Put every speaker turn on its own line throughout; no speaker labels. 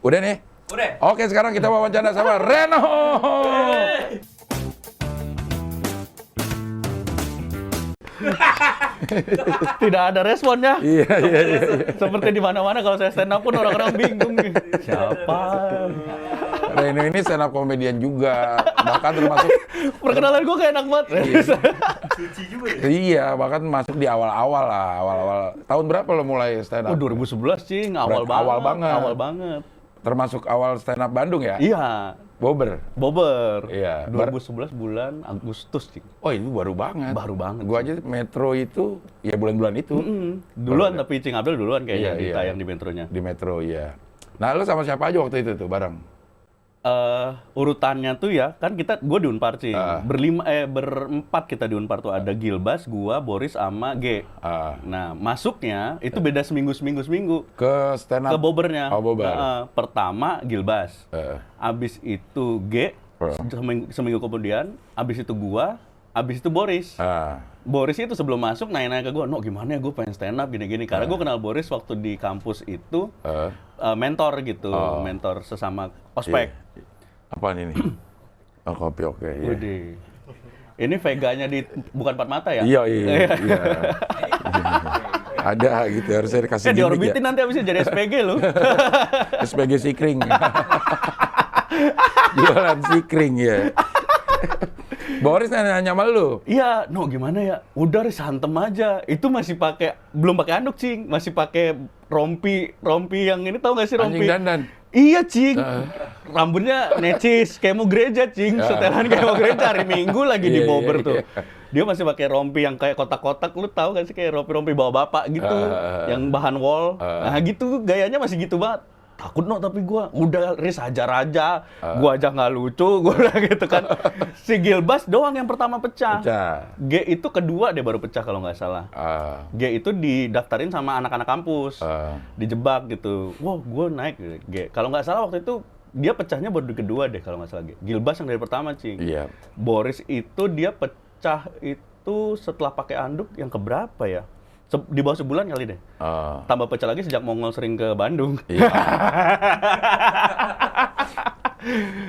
Udah nih?
Udah.
Oke, sekarang kita wawancara sama Reno.
Tidak ada responnya.
Iya.
Seperti di mana-mana kalau saya stand up pun orang-orang bingung nih. Siapa?
Reno ini stand up komedian juga. Bahkan termasuk
Perkenalan gue kayak enak banget.
Suci juga ya?
iya, bahkan masuk di awal-awal lah. Awal-awal. Tahun berapa lo mulai stand up?
Oh, 2011 cing, awal
Awal
banget.
banget.
Awal banget.
Termasuk awal stand up Bandung ya?
Iya,
Bobber.
Bobber.
Iya.
2011 bulan Agustus cing.
Oh, itu baru banget.
Baru banget.
Gua aja Metro itu ya bulan-bulan itu.
Duluan tapi Cing Abdul duluan kayaknya
Iya.
ditayang di metronya.
Di Metro, iya. Nah, lo sama siapa aja waktu itu tuh bareng?
Urutannya tuh ya, kan gue di Unpar Cing. Berempat kita di Unpar tuh ada Gilbas, gua, Boris sama G. Nah, masuknya itu beda seminggu.
Ke stand up?
Ke Bobbernya.
Oh, Bobber.
Pertama Gilbas.
Eh.
Abis itu G, seminggu kemudian. Abis itu gua, abis itu Boris. Boris itu sebelum masuk nanya-nanya ke gue, "No, gimana ya gue pengen stand up gini-gini." Karena gue kenal Boris waktu di kampus itu mentor gitu, mentor sesama ospek.
Iya. Apaan ini? Oh, kopi, oke. Iya.
Widih. Ini veganya di bukan empat mata ya?
Iya. Ada gitu, harusnya dikasih gimmick
diorbitin nanti abisnya jadi SPG lu.
SPG Sikring. Jualan Sikring ya. Boris nanya sama lu?
Iya, No, gimana ya? Udah santem aja. Itu masih belum pakai anduk, Cing. Masih pakai rompi yang ini, tahu nggak sih rompi?
Anjing dandan.
Iya, Cing. Rambutnya necis, kayak mau gereja, Cing. Setelan kayak mau gereja, hari Minggu lagi di Bobber tuh. Dia masih pakai rompi yang kayak kotak-kotak, lu tahu nggak sih, kayak rompi-rompi bawa bapak gitu, yang bahan wol. Nah, gitu gayanya masih gitu banget. Takut No, tapi gua udah Riz hajar aja. Gua aja nggak lucu, gua bilang gitu kan. Si Gilbas doang yang pertama pecah. G itu kedua dia baru pecah kalau nggak salah. G itu didaftarin sama anak-anak kampus. Dijebak gitu. Wow, gua naik G. Kalau nggak salah waktu itu dia pecahnya baru di kedua deh kalau nggak salah G. Gilbas yang dari pertama, Cing.
Iya.
Boris itu dia pecah itu setelah pakai anduk yang keberapa ya? Di bawah sebulan kali deh. Tambah pecah lagi sejak Mongol sering ke Bandung.
Iya.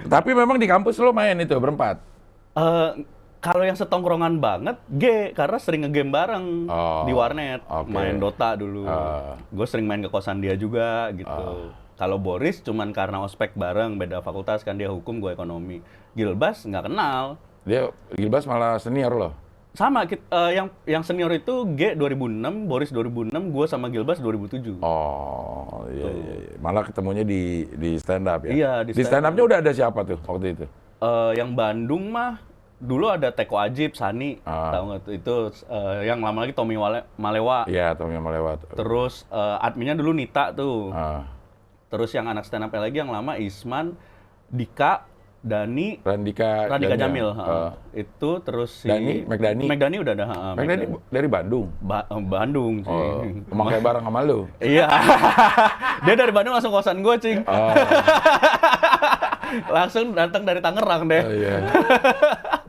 Tapi memang di kampus lo main itu berempat?
Kalau yang setongkrongan banget, G, karena sering ngegame bareng di warnet. Main Dota dulu. Gue sering main ke kosan dia juga gitu. Kalau Boris cuman karena ospek bareng, beda fakultas kan, dia hukum, gue ekonomi. Gilbas nggak kenal.
Gilbas malah senior loh?
Sama, yang senior itu G 2006, Boris 2006, gue sama Gilbas 2007.
Oh, iya. Malah ketemunya di stand up ya?
Iya,
di stand up-nya udah ada siapa tuh waktu itu?
Yang Bandung mah, dulu ada Teko Ajib, Sani, tahu nggak tuh? Itu yang lama lagi Tommy Malewa.
Iya, Tommy Malewa.
Terus adminnya dulu Nita tuh. Terus yang anak stand up lagi yang lama Isman, Dika, Dani,
Randika
Jamil. Itu terus si McDani udah ada.
McDani dari Bandung?
Bandung sih.
Pakai barang sama lu?
Iya. Dia dari Bandung langsung kosan gue, Cing. Langsung datang dari Tangerang deh.
Iya.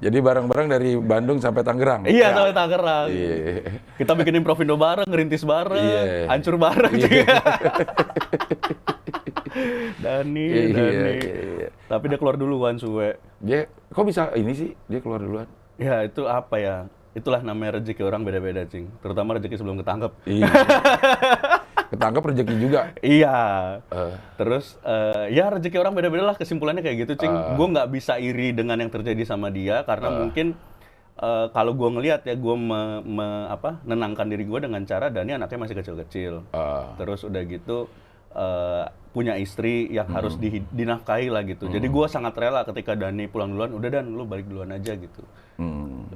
Jadi barang-barang dari Bandung sampai Tangerang?
Iya, sampai Tangerang.
Iya.
Kita bikin Improvindo bareng, ngerintis bareng, hancur bareng. Dani.
Iya.
Tapi dia keluar duluan, Suwe.
Dia, kok bisa ini sih? Dia keluar duluan?
Ya, itu apa ya? Itulah namanya rezeki orang beda-beda, Cing. Terutama rezeki sebelum ketangkep.
Iya. Ketangkep rezeki juga?
Iya. Terus, ya rezeki orang beda-beda lah, kesimpulannya kayak gitu, Cing. Gue nggak bisa iri dengan yang terjadi sama dia, karena mungkin kalau gue ngelihat ya, gue menenangkan diri gue dengan cara Dani anaknya masih kecil-kecil. Terus udah gitu, punya istri yang harus dinafkahi lah gitu. Jadi gue sangat rela ketika Dani pulang duluan, udah Dan, lu balik duluan aja gitu.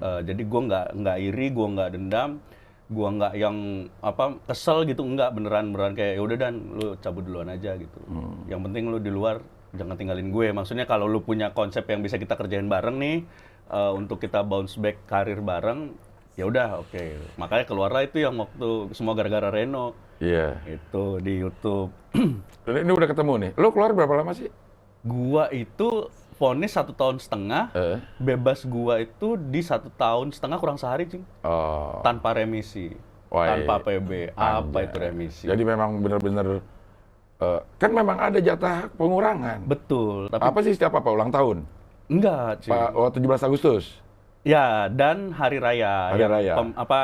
Jadi gue nggak iri, gue nggak dendam, gue nggak yang kesel gitu, nggak, beneran kayak ya udah Dan, lu cabut duluan aja gitu. Yang penting lu di luar jangan tinggalin gue. Maksudnya kalau lu punya konsep yang bisa kita kerjain bareng nih, untuk kita bounce back karir bareng, ya udah oke. Makanya keluarlah itu yang waktu semua gara-gara Reno.
Iya.
Itu di YouTube.
Ini udah ketemu nih. Lo keluar berapa lama sih?
Gua itu vonis 1,5 tahun. Bebas gua itu di 1,5 tahun kurang sehari, Cing. Tanpa remisi. Tanpa PB. Apa itu remisi?
Jadi memang benar-benar Kan memang ada jatah pengurangan.
Betul. Tapi
Apa sih setiap apa? Ulang tahun?
enggak, Cing.
17 Agustus?
Ya, dan hari raya.
Hari raya.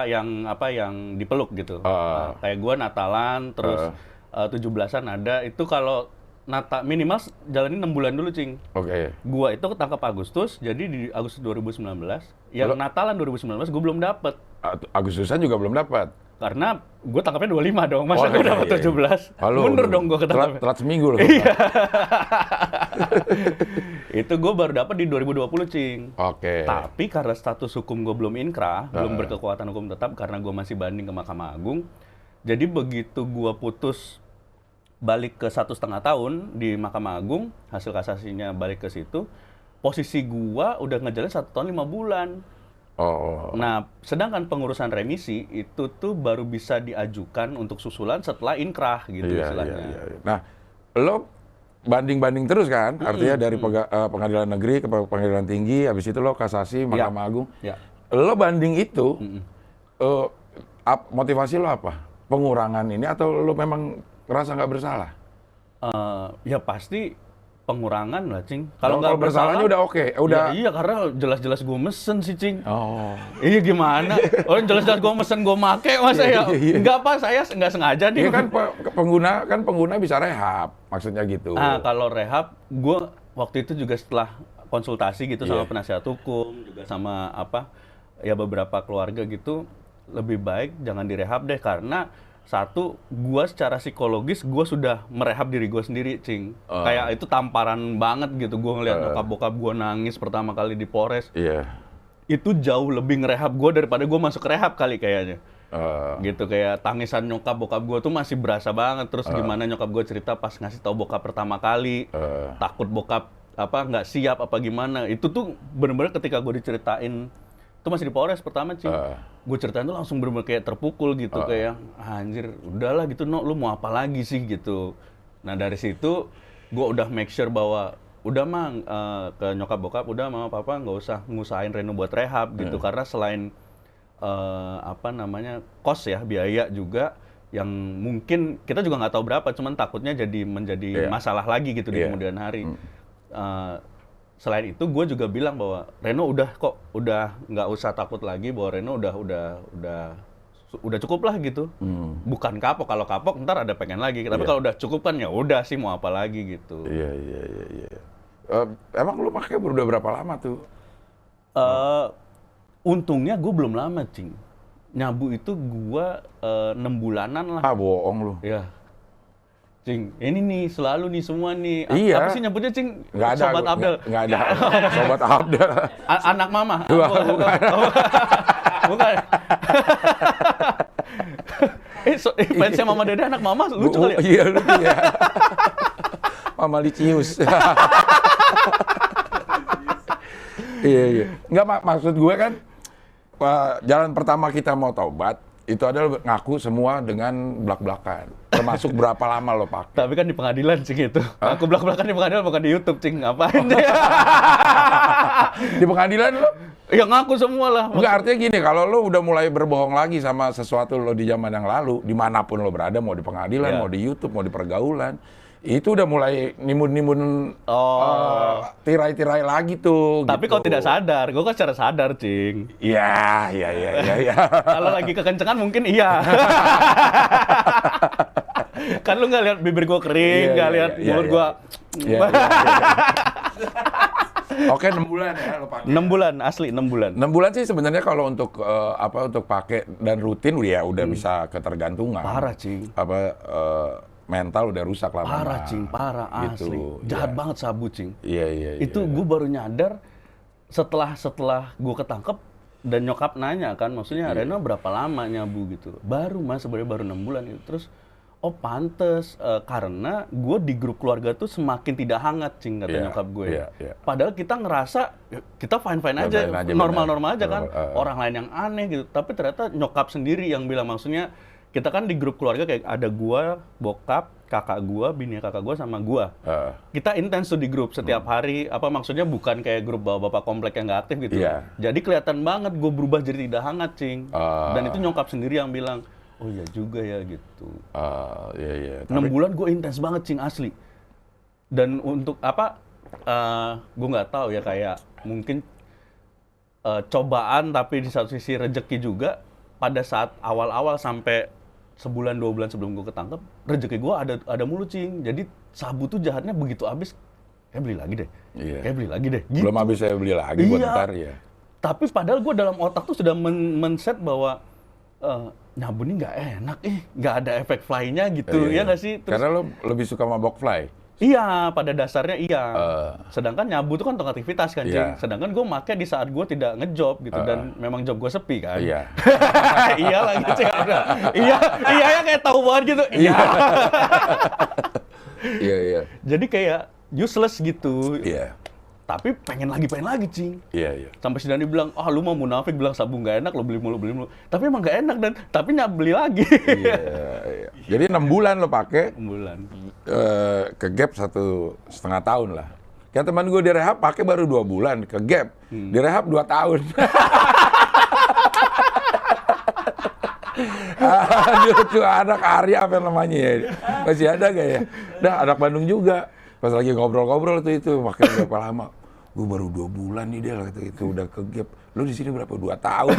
Yang dipeluk gitu.
Ah.
Kayak gua Natalan, terus 17-an ada. Itu kalau minimal jalanin 6 bulan dulu, Cing.
Oke.
Gua itu ketangkap Agustus, jadi di Agustus 2019. Yang Natalan 2019 gua belum dapet.
Agustusan juga belum dapat.
Karena gue tangkapnya 25 dong, masa
Oh,
gue
iya,
dapat
iya,
17.
Halo,
Mundur dong gue ketangkapnya.
Telat seminggu loh.
Iya. Itu gue baru dapat di 2020, Cing.
Oke.
Tapi karena status hukum gue belum inkrah, belum berkekuatan hukum tetap karena gue masih banding ke Mahkamah Agung. Jadi begitu gue putus balik ke 1,5 tahun di Mahkamah Agung, hasil kasasinya balik ke situ, posisi gue udah ngejalan 1 tahun 5 bulan.
Oh.
Nah, sedangkan pengurusan remisi itu tuh baru bisa diajukan untuk susulan setelah inkrah gitu istilahnya.
Iya. Nah, lo banding-banding terus kan? Artinya dari pengadilan negeri ke pengadilan tinggi, habis itu lo kasasi Mahkamah Agung.
Ya.
Lo banding itu, motivasi lo apa? Pengurangan ini atau lo memang ngerasa nggak bersalah?
Ya pasti pengurangan lah, Cing.
Kalau nggak bersalahnya udah oke, udah.
Ya, iya, karena jelas-jelas gue mesen sih, Cing.
Oh.
Iya gimana? Orang jelas-jelas gue mesen, gue make, masa ya? Enggak, Pak, saya nggak sengaja nih.
Iya kan pengguna bisa rehab, maksudnya gitu.
Nah, kalau rehab, gue waktu itu juga setelah konsultasi gitu sama penasihat hukum, juga sama beberapa keluarga gitu, lebih baik jangan direhab deh, karena satu, gua secara psikologis gua sudah merehab diri gua sendiri, Cing. Kayak itu tamparan banget gitu, gua ngeliat nyokap bokap gua nangis pertama kali di Polres.
Iya.
Itu jauh lebih ngerehab gua daripada gua masuk rehab kali kayaknya. Gitu, kayak tangisan nyokap bokap gua tuh masih berasa banget. Terus gimana nyokap gua cerita pas ngasih tahu bokap pertama kali, takut bokap nggak siap apa gimana. Itu tuh bener-bener ketika gua diceritain, itu masih di Polres pertama, Cing. Gue ceritain tuh langsung bener-bener kayak terpukul gitu, kayak anjir, udahlah gitu, lu mau apa lagi sih gitu. Nah dari situ gue udah make sure bahwa udah mang ke nyokap bokap, udah mama papa nggak usah ngusahain Reno buat rehab gitu, karena selain kos ya, biaya juga yang mungkin kita juga nggak tahu berapa, cuman takutnya menjadi masalah lagi gitu di kemudian hari. Selain itu, gue juga bilang bahwa Reno udah nggak usah takut lagi, bahwa Reno udah cukup lah gitu. Bukan kapok, kalau kapok ntar ada pengen lagi. Tapi kalau udah cukup kan ya udah sih, mau apa lagi gitu.
Iya. Emang lu pakai udah berapa lama tuh?
Untungnya gue belum lama, Cing. Nyabu itu gue 6 bulanan lah.
Bohong lu.
Iya. Cing, ini nih selalu nih semua nih.
Iya.
Apa sih nyebutnya, Cing?
Nggak ada.
Sobat Abdel.
Nggak ada. Sobat Abdel.
Anak mama.
Bukan.
Bukan. Fansnya Mama Dede anak mama lucu kali ya?
Iya, lucu ya. Mama Licius. Iya. Nggak, maksud gue kan, jalan pertama kita mau taubat, itu adalah ngaku semua dengan belak-belakan. Termasuk berapa lama lo pakai.
Tapi kan di pengadilan, Cing, itu. Aku belak-belakan di pengadilan, bukan di YouTube, Cing. Ngapain deh?
Di pengadilan lo?
Ya ngaku semua lah.
Enggak, artinya gini, kalau lo udah mulai berbohong lagi sama sesuatu lo di zaman yang lalu, dimanapun lo berada, mau di pengadilan, mau di YouTube, mau di pergaulan, itu udah mulai nimbun-nimbun tirai-tirai lagi tuh.
Tapi
gitu.
kau tidak sadar, gue kan secara sadar, Cing.
Iya.
Kalau lagi kekencengan mungkin iya. Kan lu nggak lihat bibir gue kering, nggak lihat mulut gue.
Oke, 6 bulan ya lo pakai.
6 bulan, asli 6 bulan.
6 bulan sih sebenarnya kalau untuk untuk pakai dan rutin ya udah bisa ketergantungan.
Parah, Cing.
Mental udah rusak lah.
Parah, Cing, parah,
gitu,
asli. Jahat banget sabu, Cing.
Iya.
Itu gue baru nyadar setelah gue ketangkep dan nyokap nanya kan, maksudnya Reno berapa lama nyabu gitu. Baru sebenarnya baru 6 bulan gitu. Terus pantes, karena gue di grup keluarga tuh semakin tidak hangat, Cing, kata nyokap gue. Padahal kita ngerasa kita fine-fine aja, normal-normal aja kan. Orang lain yang aneh gitu. Tapi ternyata nyokap sendiri yang bilang, maksudnya kita kan di grup keluarga kayak ada gua, bokap, kakak gua, bini kakak gua sama gua. Kita intens tuh di grup setiap hari. Maksudnya bukan kayak grup bapak komplek yang nggak aktif gitu. Jadi kelihatan banget gua berubah jadi tidak hangat, Cing. Dan itu nyokap sendiri yang bilang, Oh iya juga ya gitu.
Iya.
6 bulan gue intens banget Cing, asli. Dan untuk apa, gue nggak tahu ya, kayak mungkin cobaan tapi di satu sisi rezeki juga. Pada saat awal-awal sampai sebulan 2 bulan sebelum gue ketangkep, rezeki gue ada mulu Cing. Jadi sabu tuh jahatnya begitu habis, kayak beli lagi deh.
Iya.
Kayak beli lagi deh. Gitu.
Belum habis saya beli lagi buat
Iya.
ntar ya.
Tapi padahal gue dalam otak tuh sudah men-set bahwa nyabu ini nggak enak, nggak ada efek fly-nya gitu, ya nggak sih? Terus,
Karena lo lebih suka mabok fly.
iya, pada dasarnya iya. Sedangkan nyabu itu kan untuk aktivitas kan, Cing.
Iya.
Sedangkan gue make di saat gue tidak ngejob gitu, dan memang job gue sepi kan.
Iya.
Iya lagi, Cing. Iya ya kayak tahu banget gitu. Iya.
Iya.
Jadi kayak useless gitu.
Iya.
Tapi pengen lagi, Cing.
Iya.
Sampai si Dani bilang, lu mah munafik, bilang sabu nggak enak, lo beli mulu. Tapi emang nggak enak, tapi nggak beli lagi.
Iya. Jadi 6 bulan lo pakai,
6 bulan.
ke gap 1,5 tahun lah. Kayak teman gue di rehab pakai baru 2 bulan, ke gap. Di rehab 2 tahun. Aduh, tuh anak Arya apa namanya ya? Masih ada gak ya? Nah, anak Bandung juga. Pas lagi ngobrol-ngobrol tuh itu, makin berapa lama? Gue baru 2 bulan nih dia kata itu udah ke gap. Lu di sini berapa? 2 tahun.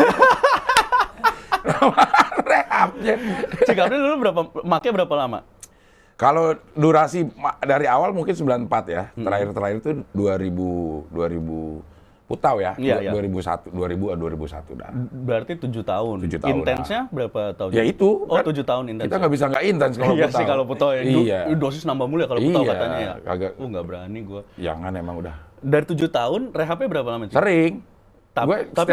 Rehabnya.
Cik Abdul dulu berapa lama?
Kalau durasi dari awal mungkin 94 ya. Terakhir itu 2000 Putau ya,
Iya.
2001 dah.
Berarti 7 tahun.
7 tahun.
Intensnya berapa tahun?
Ya itu.
Oh,
kan
7 tahun intens.
Kita nggak bisa nggak intens kalau
Iya
Putau.
sih kalau Putau ya.
Iya.
Dosis nambah mulu ya kalau Putau
Iya,
katanya ya.
kagak.
Nggak berani gue.
Jangan emang udah.
Dari 7 tahun, rehabnya berapa lama, Cik?
Sering. Gue
Tapi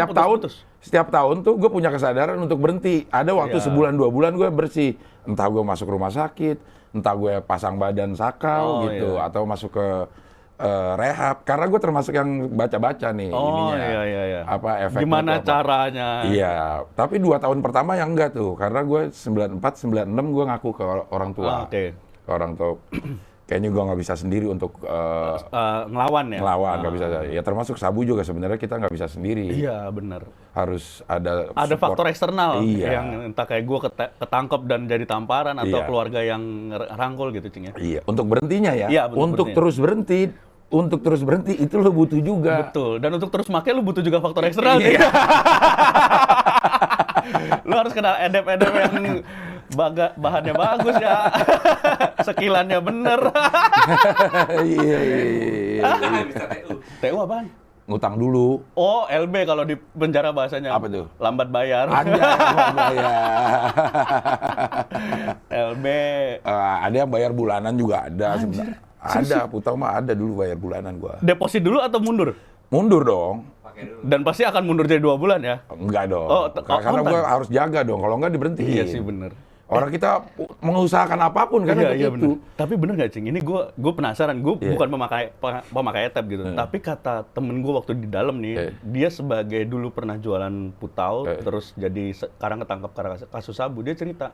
setiap tahun tuh gue punya kesadaran untuk berhenti. Ada waktu
Iya.
sebulan 2 bulan gue bersih. Entah gue masuk rumah sakit, entah gue pasang badan sakau gitu,
iya.
atau masuk ke rehab. Karena gue termasuk yang baca-baca nih ininya.
Iya.
Apa efeknya?
Gimana
tuh apa.
caranya?
Iya, tapi 2 tahun pertama yang enggak tuh. Karena gue 94, 96 gue ngaku ke orang tua.
Oke.
Ke orang tua. Kayaknya gue nggak bisa sendiri untuk
Ngelawan ya?
ngelawan, nggak bisa. Ya termasuk sabu juga sebenarnya kita nggak bisa sendiri.
Iya, benar.
Harus ada
Ada
support.
faktor eksternal
Iya.
yang entah kayak gue ketangkep dan jadi tamparan atau
Iya.
keluarga yang rangkul gitu, Cing ya.
Iya, untuk berhentinya ya.
Iya,
untuk
berhentinya.
terus berhenti itu lo butuh juga.
Betul. Dan untuk terus make lu butuh juga faktor eksternal.
Iya.
Lu harus kenal edep-edep yang bahannya bagus ya. Sekilannya bener.
Iya.
Bisa TU.
TU apaan?
Ngutang dulu.
Oh, LB kalau di penjara bahasanya.
Apa tuh?
Lambat bayar.
Ada yang bayar.
LB.
Ada yang bayar bulanan juga ada sebenarnya. Ada, Putau mah ada dulu bayar bulanan gua.
Deposit dulu atau mundur?
Mundur dong.
Pakai dulu.
Dan pasti akan mundur jadi 2 bulan ya?
Enggak dong.
Oh,
Karena
on
gua
time.
harus jaga dong. Kalau enggak diberhentiin.
Iya sih, bener.
Orang kita mengusahakan apapun kan untuk
Iya,
itu.
bener. Tapi bener gak, Cing? Ini gue penasaran. Gue
Iya.
bukan pemakai etep gitu. Tapi kata temen gue waktu di dalam nih, dia sebagai dulu pernah jualan Putau, terus jadi sekarang ketangkep karena kasus sabu. Dia cerita,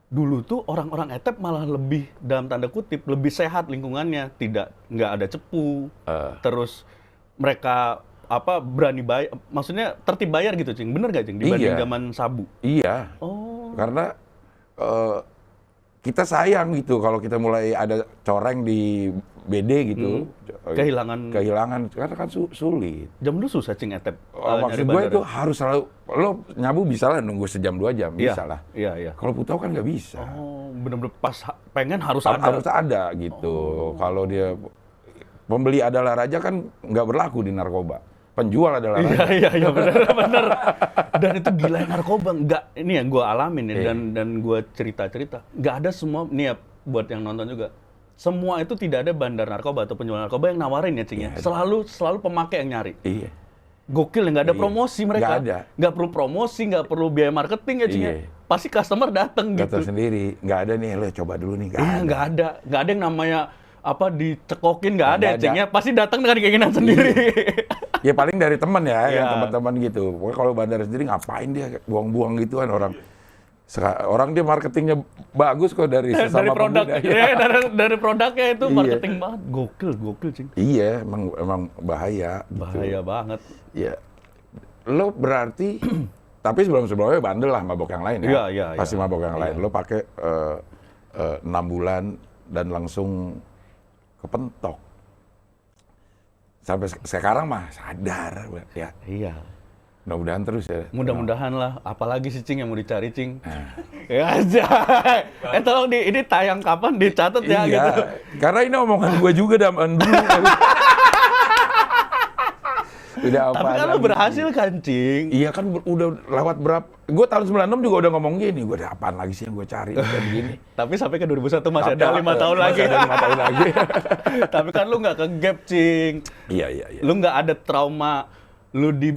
dulu tuh orang-orang etep malah lebih, dalam tanda kutip, lebih sehat lingkungannya. Nggak ada cepu. Terus mereka berani bayar, maksudnya tertib bayar gitu, Cing. Bener gak, Cing? Dibanding
Iya.
zaman sabu.
Iya.
Oh.
Karena kita sayang gitu kalau kita mulai ada coreng di BD gitu. Kehilangan karena kan sulit.
Jam dulu susah, Cing, etep.
Maksud gue itu harus selalu, lo nyabu bisa lah nunggu sejam 2 jam,
Iya,
bisa lah.
Iya.
Kalau Putau kan nggak bisa.
Oh, bener-bener pas pengen harus ada.
Harus ada gitu. Kalau dia pembeli adalah raja kan nggak berlaku di narkoba. Penjual adalah raja.
Iya, bener. Dan itu gila narkoba. Nggak, ini yang gue alamin ya, dan gue cerita-cerita. Nggak ada semua, nih ya buat yang nonton juga. Semua itu tidak ada bandar narkoba atau penjual narkoba yang nawarin ya, Cing ya. Selalu pemakai yang nyari.
Iya.
Gokil ya, nggak ada promosi mereka.
Nggak ada.
Nggak perlu promosi, nggak perlu biaya marketing ya, Cing ya.
Iya.
Pasti customer datang gitu.
Datang sendiri. Nggak ada nih, lo coba dulu nih.
Iya, nggak ada. Nggak ada yang namanya dicekokin, nggak ada ya,
Nggak
Cing
ada.
ya. Pasti datang dengan keinginan sendiri.
Ya paling dari teman ya, yang
Iya.
teman-teman gitu. Pokoknya kalau bandar sendiri ngapain dia buang-buang gitu kan orang. Orang dia marketingnya bagus kok dari
Dari
sesama
produk,
pemuda.
dari produknya itu
Iya.
marketing banget. Gokil, Cing.
Iya, emang bahaya. Gitu.
Bahaya banget.
Ya, lo berarti tapi sebelumnya bandel lah mabok yang lain ya.
Iya.
Pasti mabok yang lain. Lo pakai 6 bulan dan langsung kepentok. Sampai sekarang mah sadar ya.
Iya.
Mudah-mudahan terus ya.
Mudah-mudahan lah, apalagi si Cing yang mau dicari Cing. Ya aja. Tolong ini tayang kapan dicatat ya
Iya,
gitu.
karena ini omongan gue juga zaman dulu. Udah apa?
Tapi kan lo berhasil kan Cing?
Iya kan udah lewat berapa? Gue tahun 96 juga udah ngomong gini. Gue ada apaan lagi sih yang gue cari kayak begini.
Tapi sampai ke 2001 masih ada 5 tahun lagi.
Masih ada 5 tahun lagi.
Tapi kan lu nggak ke gap Cing.
Iya.
Lu nggak ada trauma. Lu di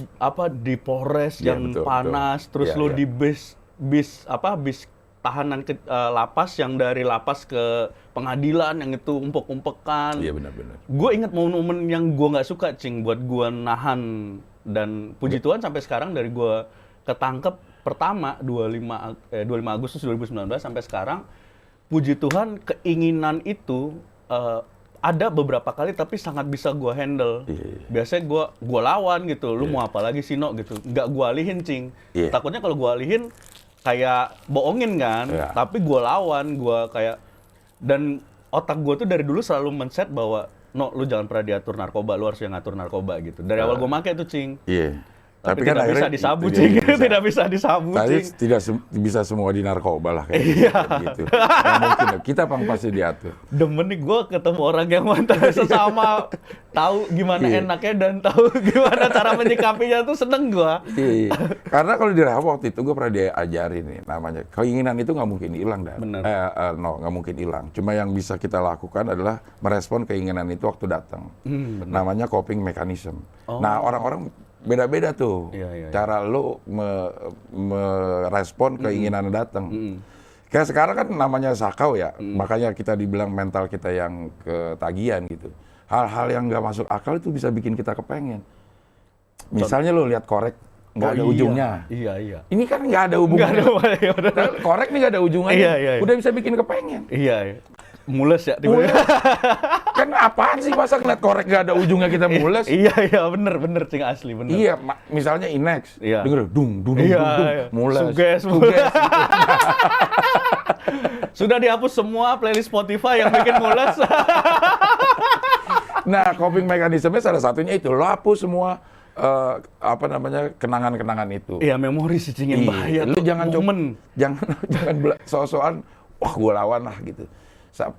Polres
Iya,
yang
betul,
panas,
betul.
terus
Iya,
lu
iya.
di bis tahanan ke lapas, yang dari lapas ke pengadilan yang itu umpek-umpekan.
Iya benar-benar.
Gue inget momen-momen yang gue nggak suka Cing buat gue nahan, dan puji Tuhan sampai sekarang dari gue ketangkep pertama 25 Agustus 2019 sampai sekarang, puji Tuhan keinginan itu ada beberapa kali tapi sangat bisa gue handle.
Iya.
Biasanya gue lawan gitu, lu mau apa lagi sih No gitu, nggak gue alihin Cing.
Iya.
Takutnya kalau gue alihin kayak bohongin kan,
Iya.
tapi gue lawan, gue kayak, dan otak gue tuh dari dulu selalu men-set bahwa No, lu jangan pernah diatur narkoba, lu harus yang ngatur narkoba gitu. Dari awal gue make tuh Cing.
Iya.
Tapi
kan
tidak bisa
akhirnya
disabu
tidak
Cing,
bisa.
tidak bisa disabu
Tadi
Cing.
tidak bisa semua di narkoba lah kayak gitu. Nggak mungkin. Kita pasti diatur.
Demen nih gue ketemu orang yang mantan sesama, tahu gimana
Iya.
enaknya dan tahu gimana cara menyikapinya tuh seneng gue.
Iya. Karena kalau di Reha waktu itu gue pernah diajarin nih namanya keinginan itu nggak mungkin hilang dan
Bener.
nggak mungkin hilang. Cuma yang bisa kita lakukan adalah merespon keinginan itu waktu datang. Namanya coping mechanism. Nah orang-orang beda-beda tuh
Iya.
cara lo merespon keinginan datang. Kayak sekarang kan namanya sakau ya, makanya kita dibilang mental kita yang ketagihan gitu. Hal-hal yang nggak masuk akal itu bisa bikin kita kepengen. Misalnya lo lihat korek nggak ada ujungnya.
Iya.
Ini kan nggak ada hubungannya.
Nggak ada.
Nah, korek nih nggak ada ujungannya.
Iya.
Udah bisa bikin kepengen.
Iya. Mules ya tiba-tiba.
Kan apaan sih masa ngeliat korek nggak ada ujungnya kita mules?
Iya, bener Cing, asli bener.
Iya, misalnya Inex,
Iya.
denger dung,
Iya.
mules.
Suges. Sudah dihapus semua playlist Spotify yang bikin mules.
Nah, coping mekanismenya salah satunya itu, lo hapus semua kenangan-kenangan itu.
Iya, memori sih Cing yang bahaya.
Lu
tuh,
jangan
momen.
jangan so-soan, wah gue lawan lah gitu.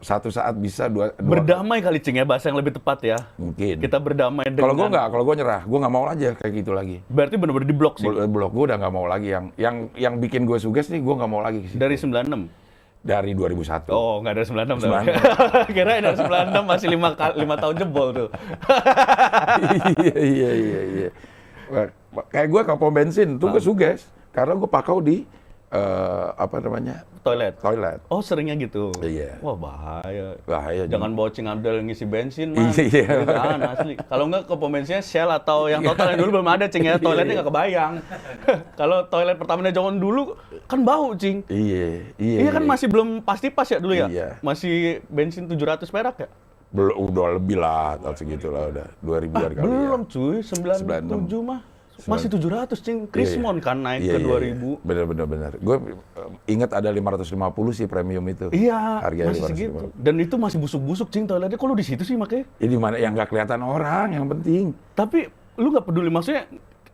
Satu saat bisa dua
Berdamai kali Cing ya, bahasa yang lebih tepat ya.
mungkin.
Kita berdamai dengan.
Kalau gue nyerah, gue nggak mau aja kayak gitu lagi.
Berarti benar-benar di blok sih.
Blok gue udah nggak mau lagi yang bikin gue suges nih, gue nggak mau lagi.
Dari 96.
Dari 2001.
Oh, nggak dari 96 tuh.
96.
Kira dari 96 masih 5 tahun jebol tuh.
Iya. Kayak gue ke pom bensin tuh gue suges karena gue pakau di
Toilet.
toilet.
Oh, seringnya gitu.
Iya.
Wah, bahaya.
Bahaya.
Jangan bawa Cing Abdel ngisi bensin, man.
Iya.
Jangan, asli. Kalau nggak ke pom bensinnya Shell atau yang Total yang dulu belum ada, Cing ya. Toiletnya nggak kebayang. Kalau toilet pertamanya zaman dulu, kan bau, Cing.
Iya.
Iya kan masih belum pasti pas ya dulu ya?
Iya.
Masih bensin 700 perak ya?
Udah lebih lah, atau segitu lah udah 2000-an kali
Belum
ya.
cuy, 97 mah. Masih 700, Cing. Krismon kan naik ke 2000.
Bener. Gue ingat ada 550 sih premium itu.
Iya,
Harganya
masih segitu. Dan itu masih busuk-busuk, Cing, toiletnya. Kok lu di situ sih makanya?
Ya di mana yang nggak kelihatan orang, yang penting.
Tapi lu nggak peduli, maksudnya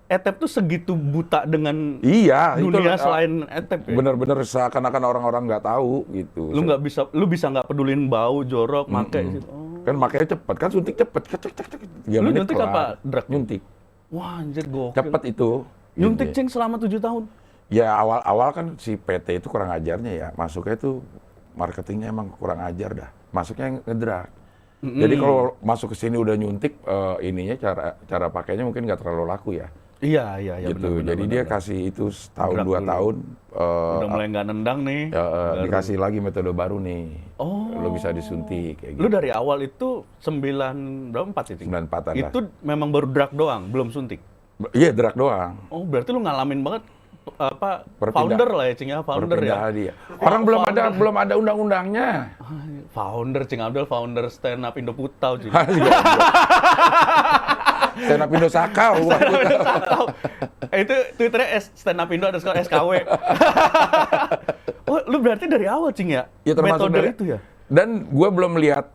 Etep tuh segitu buta dengan
Iya,
dunia
itu,
selain Etep ya?
bener-bener seakan-akan orang-orang nggak tahu gitu.
Lu bisa nggak pedulin bau, jorok, make gitu. Oh.
Kan makanya cepet, kan suntik cepet.
Lu nyuntik apa? Drug?
Nyuntik.
Wah, anjir gokil.
Cepet itu.
Nyuntik,
Iya.
Cing, selama 7 tahun?
Ya awal-awal kan si PT itu kurang ajarnya ya. Masuknya itu marketingnya emang kurang ajar dah. Masuknya ngedrak. Jadi kalau masuk ke sini udah nyuntik, ininya cara pakainya mungkin nggak terlalu laku ya.
Iya,
Gitu.
benar.
Jadi dia kasih itu setahun
Gerak
2
dulu.
tahun.
Udah mulai nggak nendang nih.
Dikasih lagi metode baru nih.
Oh.
Lo bisa disuntik kayak
Lu
gitu.
dari awal itu 94 itu?
94-an lah.
Itu memang baru drug doang, belum suntik?
Iya, drak doang.
Oh, berarti lu ngalamin banget apa
Perpindah-
founder lah ya, Cing ya, founder ya.
Perpindahan dia. Orang belum ada undang-undangnya.
Founder Cing Abdel, founder stand up Indo Putau, Cing.
Stand Up Indo Sakau.
Itu Twitternya Stand Up Indo _SKW. Oh, lu berarti dari awal, Cing ya?
Ya termasuk
metode
dari
itu ya?
Dan gue belum lihat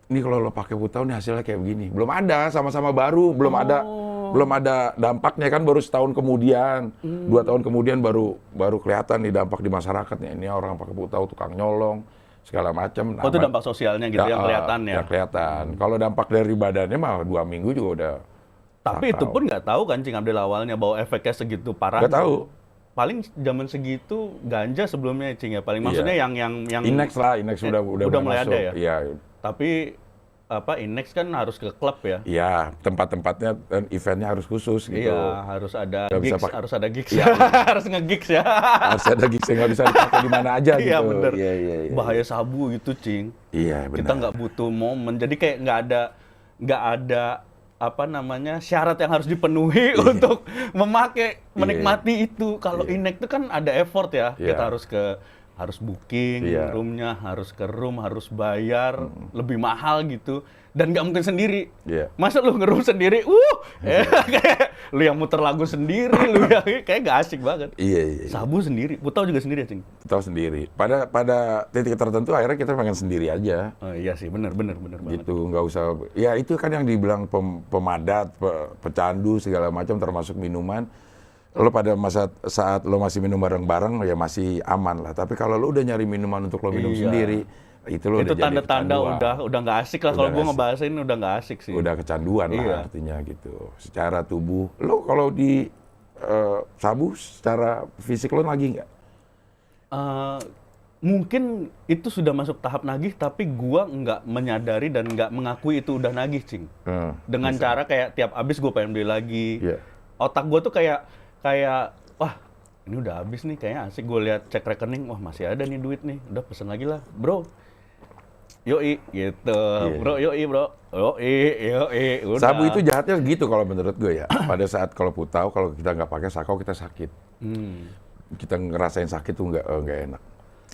nih kalau lo pakai putau nih hasilnya kayak begini. Belum ada, sama-sama baru, belum ada dampaknya kan baru setahun kemudian, 2 tahun kemudian baru kelihatan nih dampak di masyarakatnya. Ini orang pakai putau tukang nyolong segala macam.
Oh, itu dampak sosialnya gitu yang kelihatan ya?
Ya kelihatan. Kalau dampak dari badannya mah 2 minggu juga udah.
Tapi itu pun nggak tahu kan Cing Abdel awalnya bahwa efeknya segitu parah.
Nggak tahu.
Paling zaman segitu ganja sebelumnya Cing ya paling maksudnya yang
Inex udah
mulai
masuk.
ada ya.
Iya.
Tapi Inex kan harus ke klub ya.
Iya, tempat-tempatnya dan eventnya harus khusus gitu.
Iya, harus ada
Nggak bisa
gigs, harus ada gigs.
Iya.
Harus nge-gigs ya.
Harus ada gigs yang nggak bisa dipakai di mana aja gitu.
Iya bener.
Iya.
Bahaya sabu itu Cing.
Iya benar.
Kita nggak butuh momen. Jadi kayak nggak ada syarat yang harus dipenuhi untuk menikmati itu. Kalau Inex itu kan ada effort ya. Kita harus booking roomnya, harus ke room, harus bayar lebih mahal gitu. Dan nggak mungkin sendiri. Masa lu nge-room sendiri, kayak lu yang muter lagu sendiri, lu yang kayak gak asik banget.
Iya.
Sabu sendiri, putau juga sendiri, Cing.
Putau sendiri. Pada titik tertentu akhirnya kita pengen sendiri aja.
Oh iya sih, bener banget.
Gitu, nggak usah. Ya itu kan yang dibilang pemadat, pecandu segala macam termasuk minuman. Lo pada saat lo masih minum bareng-bareng ya masih aman lah. Tapi kalau lo udah nyari minuman untuk lo minum sendiri, itu lo udah jadi
tanda-tanda udah nggak asik lah. Kalau gue ngebahasain udah nggak asik sih.
Udah kecanduan lah artinya gitu. Secara tubuh, lo kalau di sabu secara fisik lo nagih nggak?
Mungkin itu sudah masuk tahap nagih, tapi gue nggak menyadari dan nggak mengakui itu udah nagih, Cing. Dengan cara kayak tiap abis gue pengen beli lagi. Otak gue tuh kayak wah ini udah habis nih kayaknya asik, gue lihat cek rekening, wah masih ada nih duit nih, udah pesen lagi lah bro, yoi gitu. Bro yoi udah.
Sabu itu jahatnya gitu kalau menurut gue ya. Pada saat kalau putau, kalau kita nggak pakai sakau kita sakit. Kita ngerasain sakit tuh nggak enak.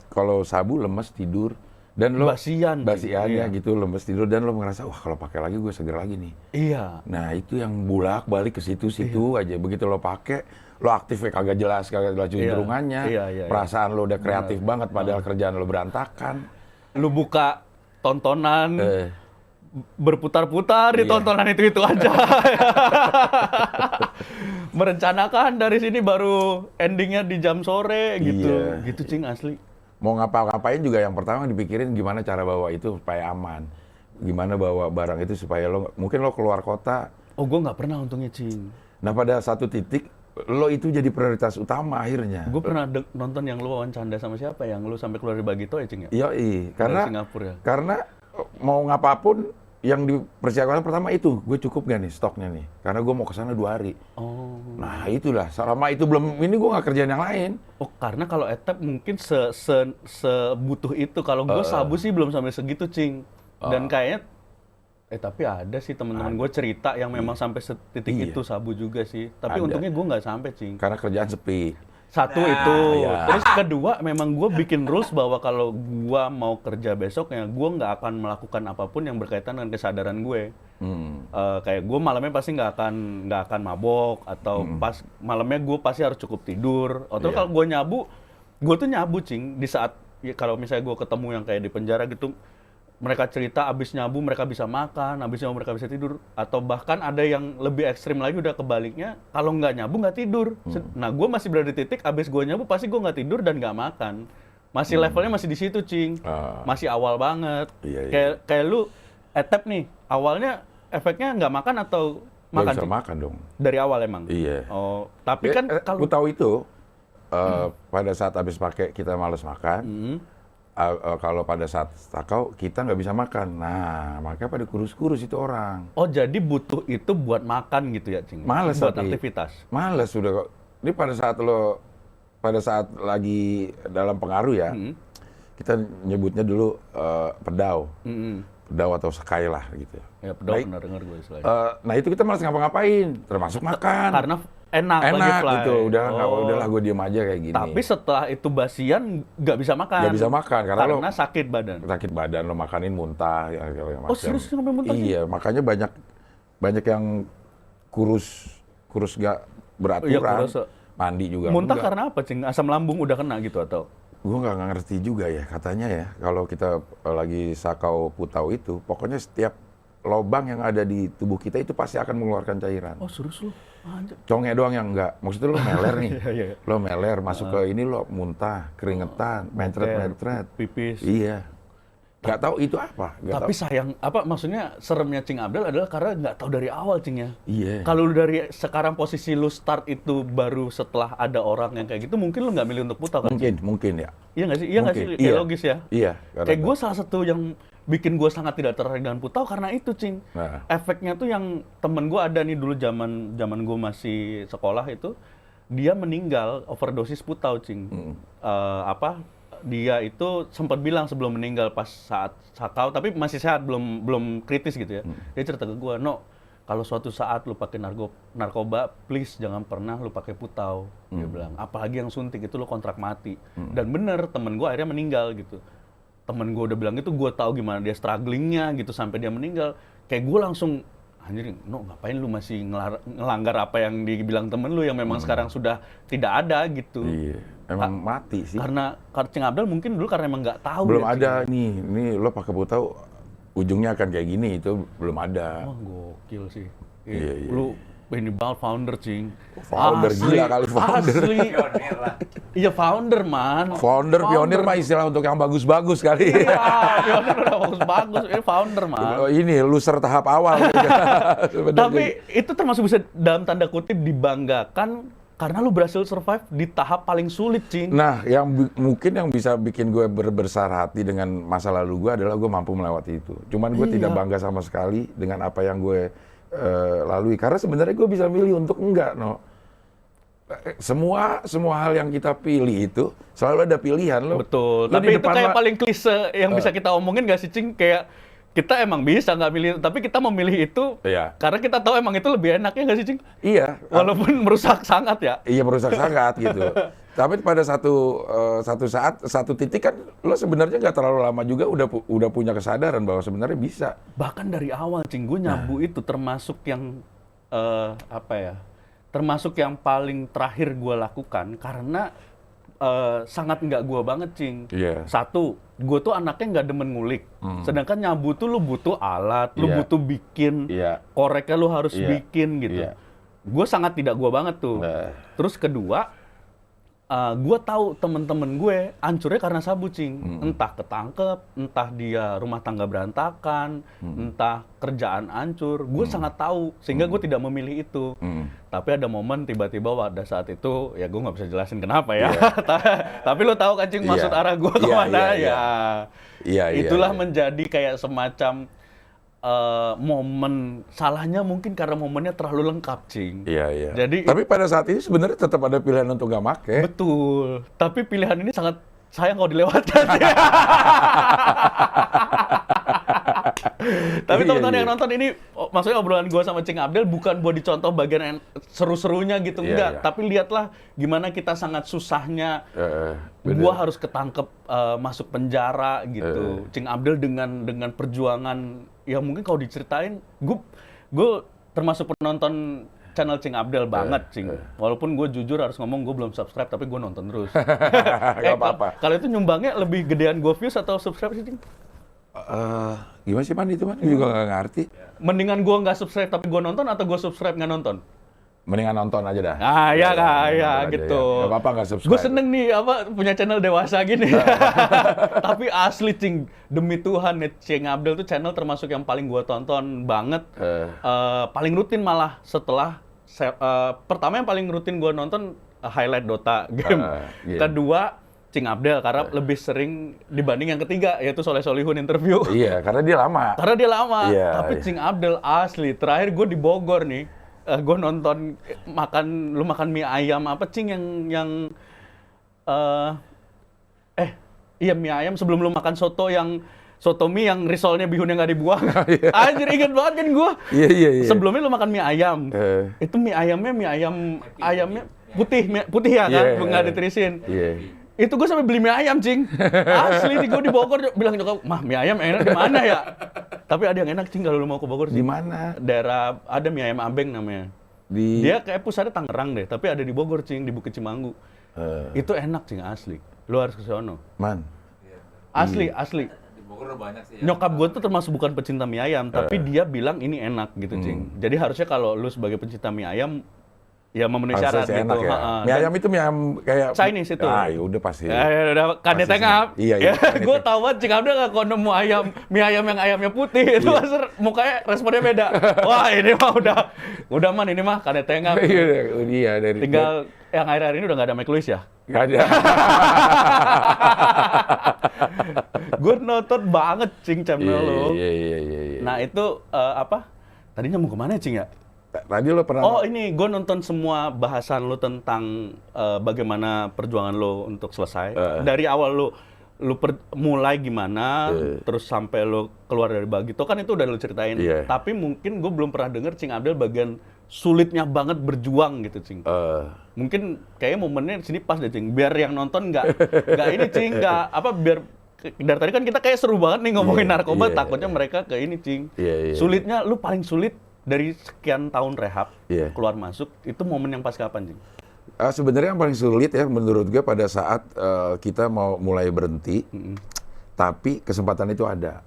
Kalau sabu lemes tidur dan lo basiannya gitu, lemes tidur dan lo ngerasa wah kalau pakai lagi gue seger lagi nih.
Iya.
Nah itu yang balik ke situ aja. Begitu lo pakai, lo aktifnya kagak jelas cenderungannya. Perasaan lo udah kreatif banget padahal kerjaan lo berantakan.
Lo buka tontonan berputar-putar di tontonan itu aja. Merencanakan dari sini baru endingnya di jam sore gitu. Gitu Cing asli.
Mau ngapa-ngapain juga yang pertama dipikirin gimana cara bawa itu supaya aman. Gimana bawa barang itu supaya mungkin lo keluar kota.
Oh, gue nggak pernah untungnya, Cing.
Nah, pada satu titik lo itu jadi prioritas utama akhirnya.
Gue pernah nonton yang lo wawancara sama siapa, yang lo sampai keluar dari Bagito ya, Cing ya?
Iya, karena
Singapura ya?
Karena mau ngapapun yang dipersiapkan pertama itu, gue cukup gak nih stoknya nih? Karena gue mau ke sana 2 hari.
Oh.
Nah itulah, selama itu belum, ini gue gak kerjaan yang lain.
Oh, karena kalau etap mungkin sebutuh itu. Kalau gue sabu sih belum sampai segitu, Cing. Dan kayaknya, tapi ada sih teman-teman gue cerita yang memang sampai setitik itu sabu juga sih. Tapi untungnya gue nggak sampai, Cing.
Karena kerjaan sepi.
Satu itu. Terus kedua, memang gue bikin rules bahwa kalau gue mau kerja besoknya, gue nggak akan melakukan apapun yang berkaitan dengan kesadaran gue. Kayak gue malamnya pasti nggak akan mabok, atau pas malamnya gue pasti harus cukup tidur. Atau kalau gue tuh nyabu, Cing. Di saat kalau misalnya gue ketemu yang kayak di penjara gitu, mereka cerita abis nyabu mereka bisa makan, abis nyabu mereka bisa tidur. Atau bahkan ada yang lebih ekstrim lagi udah kebaliknya, kalau nggak nyabu nggak tidur. Nah gue masih berada di titik abis gue nyabu pasti gue nggak tidur dan nggak makan. Masih levelnya masih di situ, Cing. Masih awal banget. Kayak lu etep nih, awalnya efeknya nggak makan atau makan?
Nggak bisa makan dong.
Dari awal emang?
Iya.
Oh, tapi kan kalau...
Aku tahu itu, pada saat abis pakai kita males makan, kalau pada saat sakau kita nggak bisa makan. Nah, makanya pada kurus-kurus itu orang.
Oh, jadi butuh itu buat makan gitu ya, Cing?
Males
buat
tapi,
aktivitas?
Males sudah kok. Ini pada saat lagi dalam pengaruh ya, kita nyebutnya dulu pedau. Pedau atau sekai lah gitu.
Ya, pedau pernah dengar gue istilahnya.
Nah itu kita malas ngapa-ngapain, termasuk makan.
Karena enak
gitu, udahlah gue diem aja kayak gini.
Tapi setelah itu basian nggak bisa makan.
Nggak bisa makan karena
sakit badan.
Sakit badan, lo makanin muntah ya macam.
Oh serius sampai muntah?
Iya, makanya banyak yang kurus gak
Iya,
beraturan,
kurus.
mandi juga
Muntah
enggak.
karena apa, Cing? Asam lambung udah kena gitu atau?
Gue nggak ngerti juga ya, katanya ya kalau kita lagi sakau putau itu, pokoknya setiap lobang yang ada di tubuh kita itu pasti akan mengeluarkan cairan.
Oh, serius lu? Anjir.
Conge doang yang enggak. Maksudnya lo meler nih,
Iya.
lo meler masuk ke ini lo muntah, keringetan, mentret-mentret.
Pipis.
Iya. Nggak tahu itu apa. Nggak
Tapi
tahu.
sayang, maksudnya seremnya Cing Abdel adalah karena nggak tahu dari awal, Cing ya.
Iya.
Kalau lu dari sekarang posisi lu start itu baru setelah ada orang yang kayak gitu, mungkin lu nggak milih untuk putau kan?
Mungkin ya.
Iya nggak sih? Iya nggak sih?
Mungkin.
Kayak
Iya.
logis ya.
Iya.
Kayak gue salah satu yang bikin gue sangat tidak tertarik dengan putau karena itu, Cing.
Nah.
Efeknya tuh yang temen gue ada nih dulu zaman gue masih sekolah itu, dia meninggal overdosis putau, Cing. Dia itu sempat bilang sebelum meninggal pas saat sakau, tapi masih sehat, belum kritis gitu ya. Dia cerita ke gue, "No, kalau suatu saat lu pakai narkoba, please jangan pernah lu pakai putau." Dia bilang, apalagi yang suntik itu lu kontrak mati. Dan bener, temen gue akhirnya meninggal gitu. Temen gue udah bilang itu, gue tahu gimana dia strugglingnya gitu sampai dia meninggal. Kayak gue langsung, anjir, no, ngapain lu masih ngelanggar apa yang dibilang temen lu yang memang sekarang sudah tidak ada gitu.
Iya. Emang mati sih.
Karena Cing Abdel mungkin dulu karena emang nggak tahu.
Belum
ya,
ada
Cing.
nih lo pakai putau ujungnya akan kayak gini, itu belum ada.
Wah, gokil sih.
Iya.
Lu ini banget founder, Cing.
Founder, gila kali founder.
Asli.
Pionir lah.
Iya, founder, man.
Founder, pionir mah istilah untuk yang bagus-bagus kali.
Iya, pionir udah bagus-bagus. Ini founder, man.
Ini loser tahap awal. Sebenarnya.
Tapi itu termasuk bisa dalam tanda kutip dibanggakan karena lu berhasil survive di tahap paling sulit, Cing.
Nah, mungkin yang bisa bikin gue berbesar hati dengan masa lalu gue adalah gue mampu melewati itu. Cuman gue tidak bangga sama sekali dengan apa yang gue lalui. Karena sebenarnya gue bisa milih untuk enggak, no. Semua hal yang kita pilih itu selalu ada pilihan lo.
Betul.
Lo
Tapi
di
itu
depan
kayak
mah-
paling klise yang bisa kita omongin gak sih, Cing? Kayak kita emang bisa nggak milih, tapi kita memilih itu
Iya.
karena kita tahu emang itu lebih enak, ya nggak sih, Cing?
Iya.
Walaupun merusak sangat ya.
Iya, merusak sangat gitu. Tapi pada satu saat, satu titik kan lo sebenarnya nggak terlalu lama juga udah punya kesadaran bahwa sebenarnya bisa.
Bahkan dari awal, Cing, gue nyabu itu termasuk yang termasuk yang paling terakhir gue lakukan karena sangat nggak gue banget, Cing.
Iya.
Satu, gue tuh anaknya nggak demen ngulik. Sedangkan nyabu tuh lu butuh alat, lu
Iya.
butuh bikin,
Iya.
koreknya lu harus
Iya.
bikin gitu.
Iya.
Gue sangat tidak gue banget tuh.
Nah.
Terus kedua, gue tahu temen-temen gue hancurnya karena sabu, Cing. Entah ketangkep, entah dia rumah tangga berantakan, entah kerjaan hancur. Gue sangat tahu, sehingga gue tidak memilih itu. Tapi ada momen tiba-tiba pada saat itu, ya gue nggak bisa jelasin kenapa ya. Tapi lo tahu kan, Cing, maksud
Iya.
arah gue
Iya,
kemana
iya,
ya.
Iya, iya,
Itulah
iya.
menjadi kayak semacam momen, salahnya mungkin karena momennya terlalu lengkap, Cing.
Iya, iya.
Jadi-
tapi pada saat ini sebenarnya tetap ada pilihan untuk nggak make.
Betul. Tapi pilihan ini sangat sayang kalau dilewatkan. Tapi
Iya,
teman-teman
iya.
yang nonton ini, maksudnya obrolan gue sama Cing Abdel bukan buat dicontoh bagian yang seru-serunya gitu,
Iya,
enggak.
iya.
Tapi lihatlah gimana kita sangat susahnya.
Bener.
Gua harus ketangkep masuk penjara gitu. Cing Abdel dengan perjuangan yang mungkin kalau diceritain, gue termasuk penonton channel Cing Abdel banget, Cing. Walaupun gue jujur harus ngomong gue belum subscribe, tapi gue nonton terus.
Nggak apa-apa.
Kalau itu nyumbangnya lebih gedean gue views atau subscribe sih, Cing?
Gimana sih, Man? Itu Man juga nggak ngerti.
Mendingan gue nggak subscribe tapi gue nonton, atau gue subscribe nggak nonton?
Mendingan nonton aja dah.
Ah, ya,
nonton
ya,
aja
gitu.
ya. Nggak apa-apa nggak subscribe.
Gue seneng nih punya channel dewasa gini. Tapi asli, Cing, demi Tuhan nih, Cing Abdel tuh channel termasuk yang paling gue tonton banget. Paling rutin malah setelah pertama yang paling rutin gue nonton highlight Dota game.
Iya.
Kedua Cing Abdel karena lebih sering dibanding yang ketiga, yaitu Soleh Solihun interview.
Iya, karena dia lama.
Karena dia lama.
Iya,
Tapi
iya.
Cing Abdel asli. Terakhir gue di Bogor nih. Gue nonton lu makan mie ayam apa, Cing, yang iya, mie ayam sebelum lu makan soto mie yang risolnya bihunnya nggak dibuang. Anjir, inget banget kan gue.
Iya, iya, iya.
Sebelumnya lu makan mie ayam. Itu mie ayamnya putih ya kan,
Iya.
nggak ditirisin.
Iya.
Itu gue sampai beli mie ayam, Cing. Asli nih, gue di Bogor bilang nyokap, "Mah, mie ayam enak di mana ya?" Tapi ada yang enak, Cing, kalau lu mau ke Bogor,
Di
Cing.
mana?
Daerah ada mie ayam Abeng namanya. Dia kayak pusatnya Tangerang deh, tapi ada di Bogor, Cing, di Bukit Cimanggu. Itu enak, Cing, asli. Lu harus ke sono.
Man.
Asli.
Di Bogor banyak sih ya.
Nyokap gue tuh termasuk bukan pecinta mie ayam, tapi dia bilang ini enak gitu, Cing. Jadi harusnya kalau lu sebagai pecinta mie ayam, ya memenuhi
Harusnya
syarat
sih
gitu.
enak ya. Mie ayam itu mie ayam kayak
Chinese itu.
Ah, ya udah pasti.
Udah kade
Pasti
tengah.
Iya.
Gue tahu banget Cing Abdel nggak nemu mie ayam yang ayamnya putih. Itu mukanya responnya beda. Wah ini mah udah man ini mah kade tengah.
Iya dari.
Tinggal yang akhir-akhir ini udah nggak ada Mike Lewis ya.
Nggak ada.
Gue nonton banget Cing channel lo.
Iya.
Nah itu apa? Tadinya mau kemana Cing ya?
Tadi lo pernah.
Oh ini gue nonton semua bahasan lo tentang bagaimana perjuangan lo untuk selesai. Dari awal lo mulai gimana, terus sampai lo keluar dari Bagito kan itu udah lo ceritain. Tapi mungkin gue belum pernah denger Cing Abdel bagian sulitnya banget berjuang gitu Cing. Mungkin kayaknya momennya di sini pas deh Cing. Biar yang nonton nggak ini Cing, nggak apa biar dari tadi kan kita kayak seru banget nih ngomongin narkoba, takutnya mereka ke ini Cing. Sulitnya lu paling sulit dari sekian tahun rehab, keluar masuk, itu momen yang pas kapan, Cing?
Sebenarnya yang paling sulit ya menurut gue pada saat kita mau mulai berhenti, tapi kesempatan itu ada.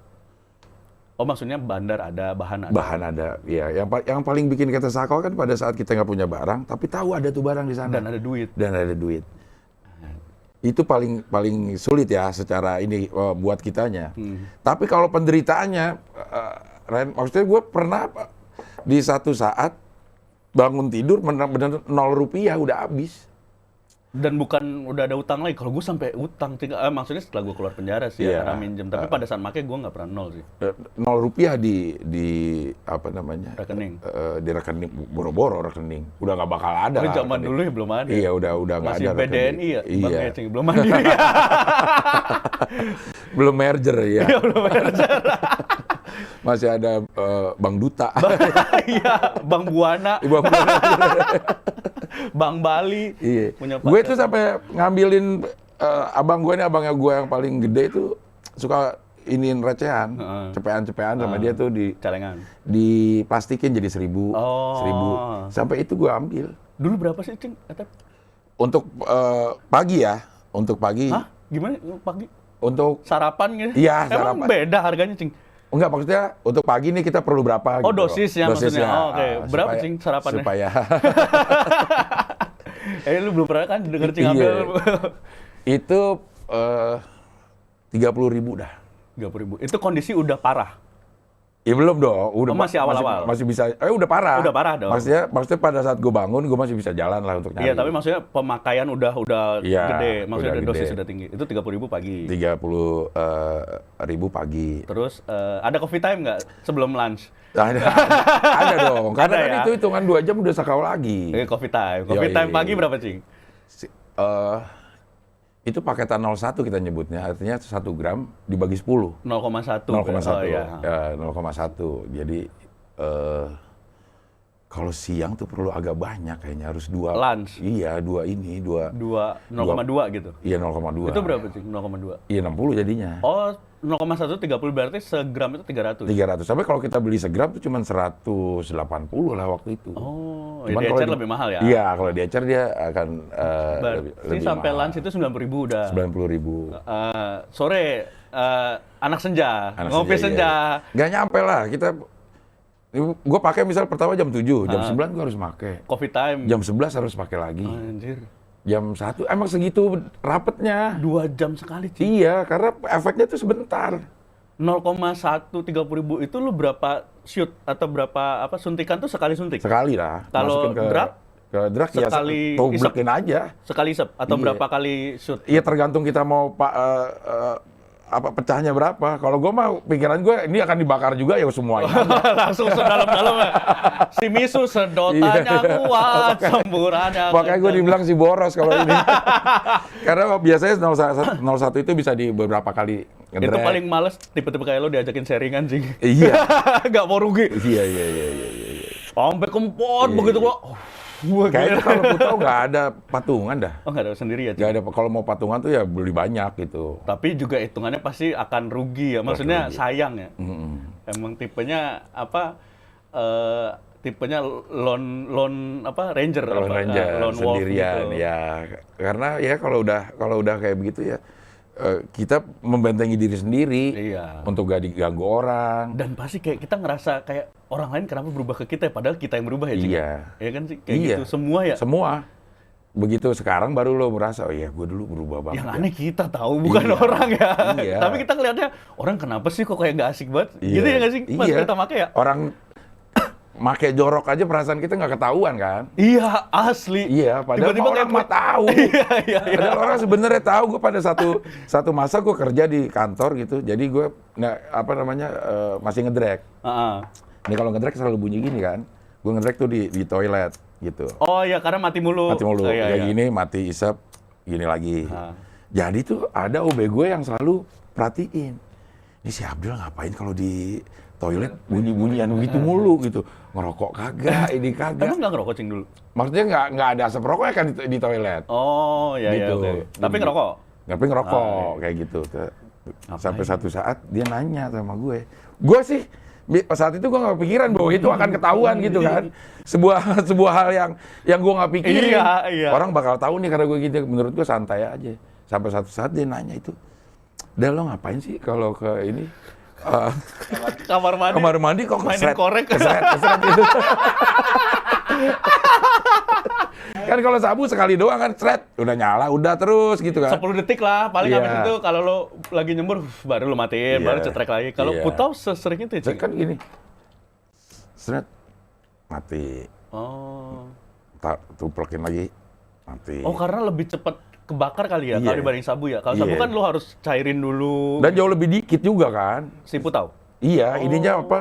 Oh maksudnya bandar ada, bahan ada?
Bahan ada, ya. Yang paling bikin kita sakau kan pada saat kita nggak punya barang, tapi tahu ada tuh barang di sana.
Dan ada duit.
Itu paling sulit ya secara ini buat kitanya. Tapi kalau penderitaannya, Ren, maksudnya gue pernah di satu saat bangun tidur benar-benar 0 rupiah udah habis.
Dan bukan udah ada utang lagi. Kalau gue sampai utang, maksudnya setelah gue keluar penjara sih karena minjem. Tapi pada saat make gue nggak pernah 0 sih.
0 rupiah di apa namanya?
Rekening.
Di rekening boro-boro rekening. Udah nggak bakal ada.
Tapi zaman dulu ya belum ada.
Iya udah nggak ada.
Masih BDNI ya,
iya.
Bang Ecing belum mandiri.
Belum merger ya.
Iya belum merger.
Masih ada Bang Duta.
Iya, Bang Buana. Bang Bali.
Iya. Gue tuh sampai ngambilin abang gue ini, abangnya gue yang paling gede itu suka iniin recehan, cepean-cepean sama dia tuh di
celengan.
Diplastikin jadi 1.000, 1.000. Sampai itu gue ambil.
Dulu berapa sih, Cing?
Untuk pagi ya, untuk pagi.
Hah? Gimana pagi?
Untuk
sarapan gitu?
Iya,
Emang beda harganya, Cing?
Enggak, maksudnya untuk pagi nih kita perlu berapa
gitu. Oh,
gitu.
dosis ya maksudnya. Oh, oke. Berapa Cing sarapannya?
Supaya
lu belum pernah kan denger Cing Abdel?
Itu 30.000 dah.
30.000. Itu kondisi udah parah?
Ya belum dong. Udah
masih awal-awal?
Masih bisa, udah parah.
Udah parah dong.
Maksudnya pada saat gue bangun, gue masih bisa jalan lah untuk nyari.
Iya, tapi maksudnya pemakaian udah gede. Maksudnya
udah
dosis
gede.
sudah tinggi. Itu 30.000 pagi?
30.000 pagi.
Terus ada coffee time nggak sebelum lunch?
Ada dong. Karena
Ada
kan
ya?
itu hitungan 2 jam udah sakau lagi.
Coffee time. Coffee time pagi berapa, Cing?
Itu paketan 01 kita nyebutnya, artinya 1 gram dibagi 10.
0,1.
0,1.
Oh, iya.
Ya, 0,1. Jadi kalau siang tuh perlu agak banyak kayaknya, harus 2.
Lunch?
Iya, 2 ini, 2.
0,2 gitu?
Iya, 0,2.
Itu berapa, Cing? 0,2?
Iya, 60 jadinya.
Oh, 0,1 30 berarti segram itu 300?
300. Sampai kalau kita beli segram tuh cuma 180 lah waktu itu.
Oh,
Cuman
di ecer lebih mahal ya?
Iya, kalau di ecer dia akan
lebih sampai
mahal.
lunch itu 90.000 udah?
90.000.
Sore, anak senja, ngopi
iya.
senja.
Nggak nyampe lah, gue pakai misal pertama jam 7, jam 9 gue harus pakai.
Coffee time?
Jam 11 harus pakai lagi.
Anjir.
Jam 1, emang segitu rapetnya.
2 jam sekali, Cing?
Iya, karena efeknya tuh sebentar.
0,1 30.000 itu lu berapa shoot atau berapa suntikan tuh sekali suntik?
Sekali lah.
Kalau drug?
Ke drug
sekali
ya tublekin aja.
Sekali isep atau berapa kali shoot?
Iya, tergantung kita mau pecahnya berapa. Kalau gue mah pikiran gue ini akan dibakar juga ya semuanya.
Langsung sedalam-dalam ya. Si misu sedotannya kuat, semburannya.
Makanya gue dibilang si boros kalau ini. Karena biasanya 01 itu bisa di beberapa kali ngedrek.
Itu paling males tipe-tipe kayak lo diajakin sharingan, Cing.
Iya.
Gak mau rugi.
Iya.
Sampai kempot begitu gua.
Kayaknya kalau Putau nggak ada patungan dah.
Oh, nggak ada sendiri ya, Cing?
Nggak ada. Kalau mau patungan tuh ya beli banyak gitu.
Tapi juga hitungannya pasti akan rugi ya. Maksudnya sayang ya. Emang tipenya tipenya lone ranger,
Lone Ranger
lone wolf
sendirian
gitu.
ya. Karena ya kalau udah kayak begitu ya kita membentengi diri sendiri
Iya.
untuk gak diganggu orang.
Dan pasti kayak kita ngerasa kayak orang lain kenapa berubah ke kita, padahal kita yang berubah ya, Cing?
Iya.
Iya kan sih? Kayak
Iya.
gitu, semua ya.
Semua. Begitu sekarang baru lo merasa, oh iya gue dulu berubah banget.
Yang
ya.
aneh kita tahu, bukan
Iya.
orang ya.
Iya.
Tapi kita ngeliatnya, orang kenapa sih kok kayak nggak asik banget?
Iya.
Gitu ya nggak sih? Pas
Iya.
kita pakai ya?
Orang make jorok aja perasaan kita nggak ketahuan kan?
Iya, asli.
Iya, padahal
Tiba-tiba
orang
kayak
mah tahu.
Iya.
Padahal orang sebenarnya tahu. Gue pada satu masa gue kerja di kantor gitu, jadi gue masih ngedrag. Ini kalau ngedrag selalu bunyi gini kan? Gue ngedrag tuh di toilet gitu.
Oh iya, karena mati mulu.
Mati mulu,
Oh, iya,
kayak
iya.
gini, mati isep, gini lagi.
Ah.
Jadi tuh ada OB gue yang selalu perhatiin. Ini si Abdul ngapain kalau di toilet bunyi-bunyian begitu mulu gitu. Ngerokok kagak, ini kagak.
Emang nggak ngerokok, Cing, dulu?
Maksudnya nggak ada asap rokoknya kan di toilet.
Oh, iya,
Gitu.
iya, oke. Tapi ngerokok?
Tapi ngerokok, kayak gitu. Sampai satu saat dia nanya sama gue. Gue sih, saat itu gue nggak kepikiran bahwa itu akan ketahuan gitu kan. Sebuah hal yang gue nggak pikirin.
Iya.
Orang bakal tahu nih karena gue gitu. Menurut gue santai aja. Sampai satu saat dia nanya itu. Dan lo ngapain sih kalau ke ini?
Kamar mandi?
Kamar mandi kok
Mainin korek.
keseret gitu. Kan kalau sabu sekali doang kan seret, udah nyala, udah terus gitu kan.
10 detik lah, paling
Iya.
habis itu kalau lo lagi nyembur, baru lo matiin,
Iya.
baru cetrek lagi. Kalau
Iya.
putau sesering itu ya, Cing?
Kan gini. Seret, mati.
Oh.
Tuplekin lagi, mati.
Oh, karena lebih cepat kebakar kali ya,
Iya.
kalau dibanding sabu ya. Kalau sabu
Iya.
kan lo harus cairin dulu
Dan jauh lebih dikit juga kan.
si putau.
Iya, ininya apa?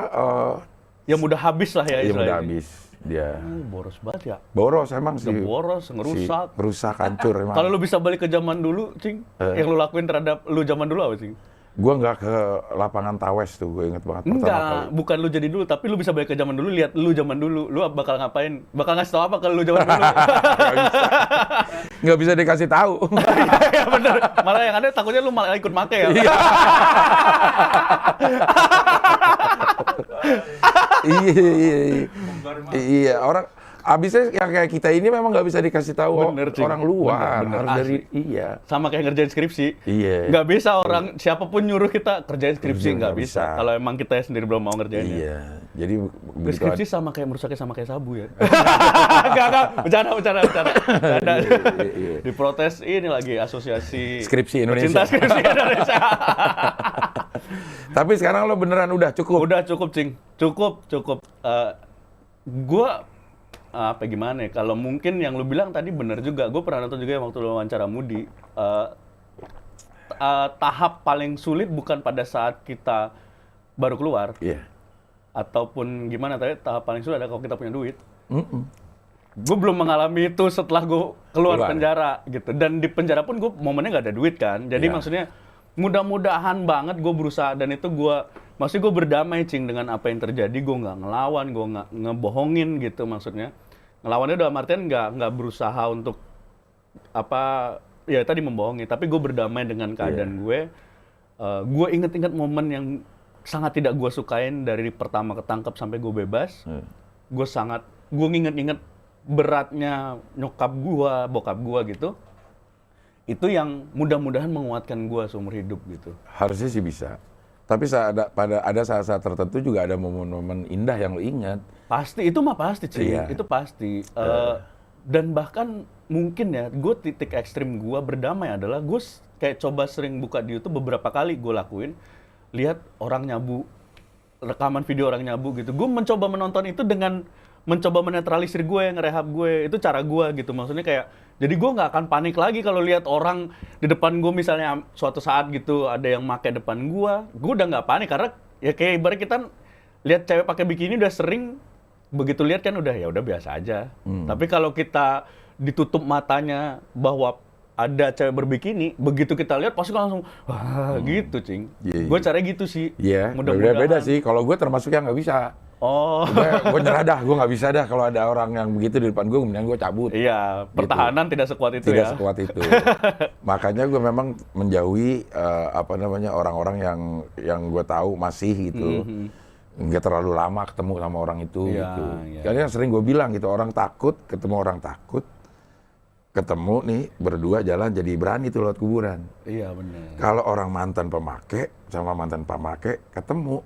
Yang mudah habis lah ya
Iya
istilahnya.
udah habis dia.
Boros banget ya.
Boros emang sih.
Boros, ngerusak.
Rusak, hancur emang.
Kalau lu bisa balik ke zaman dulu, Cing, yang lu lakuin terhadap lu zaman dulu apa, Cing?
Gua nggak ke lapangan Tawes tuh, gue inget banget pertama
Enggak,
kali.
bukan lu jadi dulu, tapi lu bisa balik ke zaman dulu, lihat lu zaman dulu. Lu bakal ngapain? Bakal ngasih tau apa ke lu zaman dulu?
Nggak bisa dikasih tahu.
Iya bener. Malah yang ada takutnya lu malah ikut make ya.
Iya, orang abisnya yang kayak kita ini memang nggak bisa dikasih tahu
Bener, Cing.
orang luar.
Bener,
Harus dari
asli.
iya.
Sama kayak ngerjain skripsi.
Iya.
Nggak bisa orang, siapapun nyuruh kita kerjain skripsi, nggak
Nggak
bisa.
bisa.
Kalau emang kita sendiri belum mau ngerjainnya.
Iya. Jadi begitu
Skripsi sama kayak merusaknya sama kayak sabu ya. Enggak, bercanda. Ada.
Iya.
Diprotes ini lagi asosiasi
Skripsi Indonesia.
Pecinta skripsi Indonesia.
Tapi sekarang lo beneran udah cukup.
Udah cukup, Cing. Cukup. Gua gimana ya? Kalau mungkin yang lu bilang tadi bener juga. Gue pernah nonton juga yang waktu lu wawancara Mudi. Tahap paling sulit bukan pada saat kita baru keluar.
Iya.
Ataupun gimana tadi, tahap paling sulit adalah kalau kita punya duit. Gue belum mengalami itu setelah gue keluar penjara gitu. Dan di penjara pun gue momennya nggak ada duit kan. Jadi
Iya.
maksudnya mudah-mudahan banget gue berusaha, dan itu maksudnya gue berdamai, Cing, dengan apa yang terjadi. Gue nggak ngelawan, gue nggak ngebohongin gitu maksudnya. Ngelawannya udah artian nggak berusaha untuk tadi membohongi. Tapi gue berdamai dengan keadaan gue. Gue inget-inget momen yang sangat tidak gue sukain dari pertama ketangkep sampai gue bebas. Gue nginget-nginget beratnya nyokap gue, bokap gue gitu. Itu yang mudah-mudahan menguatkan gue seumur hidup gitu.
Harusnya sih bisa. Tapi ada saat-saat tertentu juga ada momen-momen indah yang lo ingat.
Pasti, itu mah pasti, Cing.
Iya.
Itu pasti. Dan bahkan mungkin ya, gue titik ekstrim gue berdamai adalah gue kayak coba sering buka di YouTube, beberapa kali gue lakuin. Lihat orang nyabu, rekaman video orang nyabu gitu. Gue mencoba menonton itu dengan mencoba menetralisir gue, ngerehab gue. Itu cara gue gitu. Maksudnya kayak, jadi gue nggak akan panik lagi kalau lihat orang di depan gue misalnya suatu saat gitu ada yang pakai depan gue udah nggak panik, karena ya kayak ibarat kita lihat cewek pakai bikini udah sering, begitu lihat kan udah biasa aja. Tapi kalau kita ditutup matanya bahwa ada cewek berbikini, begitu kita lihat pasti langsung wah gitu, Cing.
Iya.
Gue caranya gitu sih.
Iya,
Mudah-mudahan.
beda sih. Kalau gue termasuk yang nggak bisa.
Oh.
Gue nyerah dah, gue nggak bisa dah kalau ada orang yang begitu di depan gue, kemudian gue cabut.
Iya, pertahanan tidak sekuat itu
Tidak
ya.
sekuat itu. Makanya gue memang menjauhi orang-orang yang gue tahu masih gitu. nggak terlalu lama ketemu sama orang itu gitu.
Iya.
Karena sering gue bilang gitu, orang takut ketemu orang takut, ketemu nih berdua jalan jadi berani tuh lewat kuburan.
Iya benar.
Kalau orang mantan pemakai sama mantan pemakai ketemu,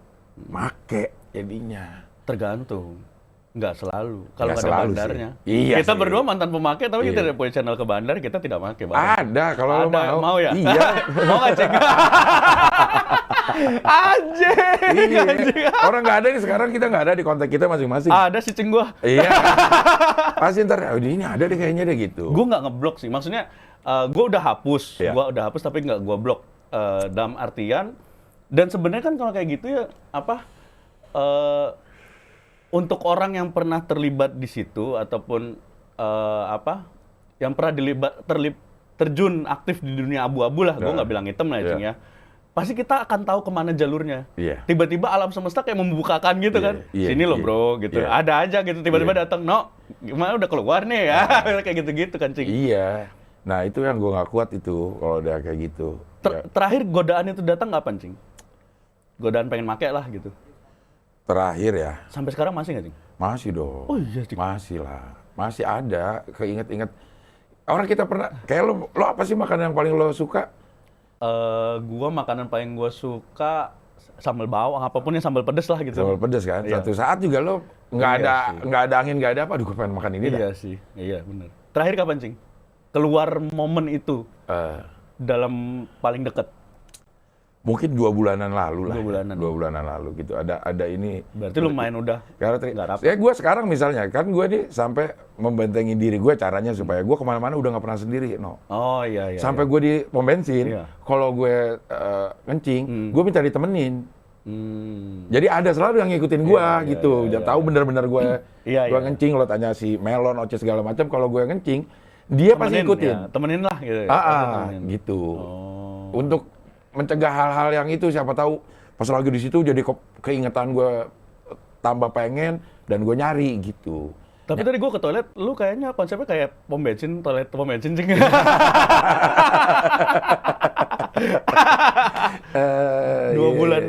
make jadinya.
Tergantung. Nggak selalu. Kalau
Nggak
nggak ada
selalu
bandarnya.
sih. Iya
Kita
sih.
berdua mantan pemakai, tapi kita
Iya.
tidak punya channel ke bandar, kita tidak pakai bandar.
Ada kalau lo
Ada, mau ya?
Iya.
Mau nggak, Cing? Anjing!
Iya. Orang nggak ada nih sekarang, kita nggak ada di kontak kita masing-masing.
Ada sih, Cing, gua.
Iya. Pasti ntar, oh, ini ada deh kayaknya deh gitu.
Gue nggak ngeblok sih, maksudnya gue udah hapus,
Iya.
gue udah hapus tapi nggak gue blok. Dalam artian, dan sebenarnya kan kalau kayak gitu ya untuk orang yang pernah terlibat di situ ataupun yang pernah terjun aktif di dunia abu-abu lah, gue nggak bilang hitam lah ya,
Iya.
Cing ya. Pasti kita akan tahu kemana jalurnya.
Iya.
Tiba-tiba alam semesta kayak membukakan gitu
Iya,
kan.
iya,
Sini loh
iya.
bro, gitu.
Iya.
Ada aja gitu, tiba-tiba
Iya.
datang, no, gimana udah keluar nih ya, kayak gitu-gitu kan, Cing.
Iya. Nah itu yang gue nggak kuat itu kalau udah kayak gitu. Ya.
Terakhir godaan itu datang kapan, Cing? Godaan pengen make lah gitu.
Terakhir ya,
Sampai sekarang masih nggak, Cing?
masih dong.
Oh iya, Cing.
Masih lah. Masih ada, keinget-inget. Orang kita pernah, kayak lo apa sih makanan yang paling lo suka?
Gua makanan paling gua suka sambal bawang, apapun yang sambal pedes lah gitu.
Sambal pedes kan?
Iya.
Satu saat juga lo nggak
Iya
ada
sih.
nggak ada angin, nggak ada apa. Aduh, gue pengen makan ini dah.
Iya sih, iya benar. Terakhir kapan, Cing? Keluar momen itu dalam paling dekat.
Mungkin 2 bulanan lalu lah.
2 bulanan.
2 bulanan lalu gitu. Ada ini.
Berarti lumayan udah
Karena
nggak rapat.
ya gue sekarang misalnya kan gue nih sampai membentengi diri gue caranya supaya gue kemana-mana udah nggak pernah sendiri, no.
Oh iya.
Sampai gue di pom bensin,
Iya.
kalau gue ngencing, gue minta ditemenin.
Hmm.
Jadi ada selalu yang ngikutin gue
Iya,
gitu.
iya,
Udah
iya,
tahu bener-bener gue
Iya,
gue
iya.
ngencing. Lo tanya si Melon, Oce segala macam. Kalau gue ngencing, dia pasti ngikutin.
Ya, temenin lah gitu. Temenin.
Gitu.
Oh.
Untuk mencegah hal-hal yang itu, siapa tahu pas lagi di situ jadi keingetan gue tambah pengen dan gue nyari gitu.
Tapi tadi gue ke toilet, lu kayaknya konsepnya kayak pom bensin, toilet pom bensin, Cing. Dua
Iya.
bulan,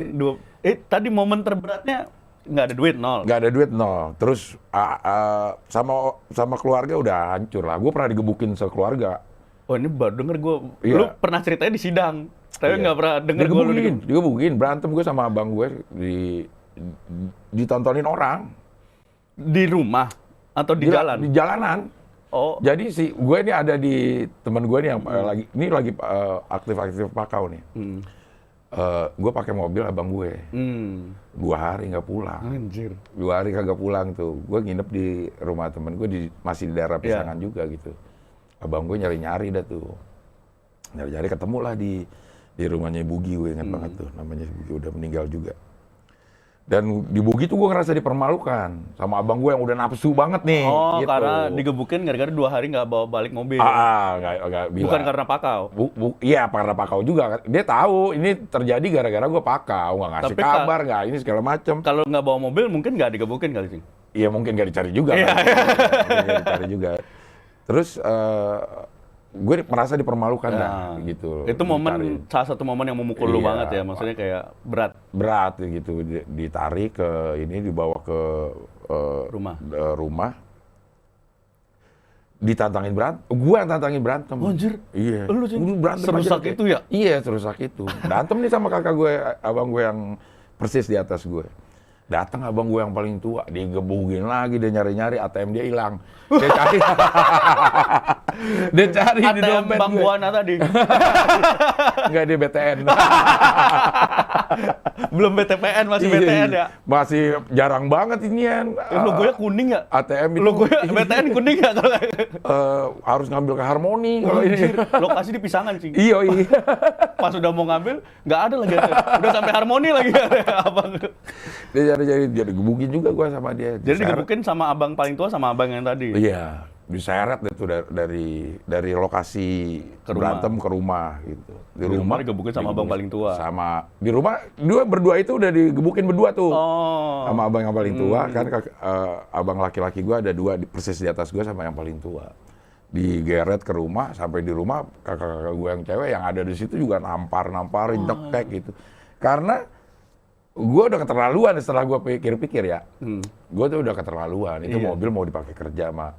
tadi momen terberatnya nggak ada duit, nol.
Nggak ada duit, nol. Terus sama keluarga udah hancur lah. Gue pernah digebukin sekeluarga.
Oh ini baru denger gue,
Iya.
lu pernah ceritanya di sidang, tapi
Iya.
nggak pernah denger gue lu
Digebukin. Berantem gue sama abang gue ditontonin orang.
di rumah atau di jalan.
Di jalanan.
Oh,
Jadi gue ini ada di teman gue nih yang lagi aktif-aktif pakau nih. Gue pakai mobil abang gue. 2 hari nggak pulang.
Anjir.
2 hari kagak pulang tuh. Gue nginep di rumah temen gue masih di daerah Pisangan juga gitu. Abang gue nyari-nyari dah tuh. Nyari-nyari ketemu lah di rumahnya Bugi, gue ingat banget tuh. Namanya Bugi, udah meninggal juga. Dan di Bugi tuh gue ngerasa dipermalukan sama abang gue yang udah nafsu banget nih.
Oh,
gitu.
karena digebukin gara-gara 2 hari nggak bawa balik mobil.
Nggak bilang.
Bukan karena pakau.
Iya, karena pakau juga. Dia tahu ini terjadi gara-gara gue pakau, nggak ngasih
Tapi
kabar, nggak ini segala macem.
Kalau nggak bawa mobil mungkin nggak digebukin kali, Cing.
Iya mungkin nggak dicari juga.
Iya.
Kan? Mungkin nggak dicari juga. Terus gue merasa dipermalukan dah, gitu.
Itu salah satu momen yang memukul lu
Iya.
banget ya, maksudnya kayak
berat gitu, ditarik ke ini, dibawa ke rumah, ditantangin berantem. Gue yang tantangin berantem.
Oh, anjir.
Iya.
Lu, Cing?
Udah berantem
Serusak
aja,
itu ya?
Iya, serusak itu. Berantem nih sama kakak gue, abang gue yang persis di atas gue. Datang abang gue yang paling tua, digebukin lagi, dia nyari-nyari, ATM dia hilang. Dia cari, dia cari di
ATM
dompet
Bang
gue.
Buana tadi.
Enggak, di BTN.
Belum BTPN, masih
Iya,
BTN ya?
Masih jarang banget inian.
Logonya kuning ya?
ATM itu
Logonya BTN kuning ya? Kalau
harus ngambil ke Harmoni kalau ini.
lokasi di Pisangan, Cing.
Iya.
Pas udah mau ngambil, nggak ada lagi. Udah sampai Harmoni lagi. Abang.
Dia jadi gebukin juga gua sama dia.
Jadi digebukin sama abang paling tua sama abang yang tadi?
Iya, diseret itu dari lokasi
Ke rumah.
berantem ke rumah gitu.
Di rumah digebukin sama abang paling tua?
Di rumah, berdua itu udah digebukin berdua tuh.
Oh.
Sama abang yang paling tua, kan abang laki-laki gua ada 2 persis di atas gua sama yang paling tua. Digeret ke rumah, sampai di rumah kakak-kakak gue yang cewek yang ada di situ juga namparin, nyekek gitu. Karena Gue udah keterlaluan setelah gue pikir-pikir ya. Gue tuh udah keterlaluan. Itu mobil mau dipakai kerja sama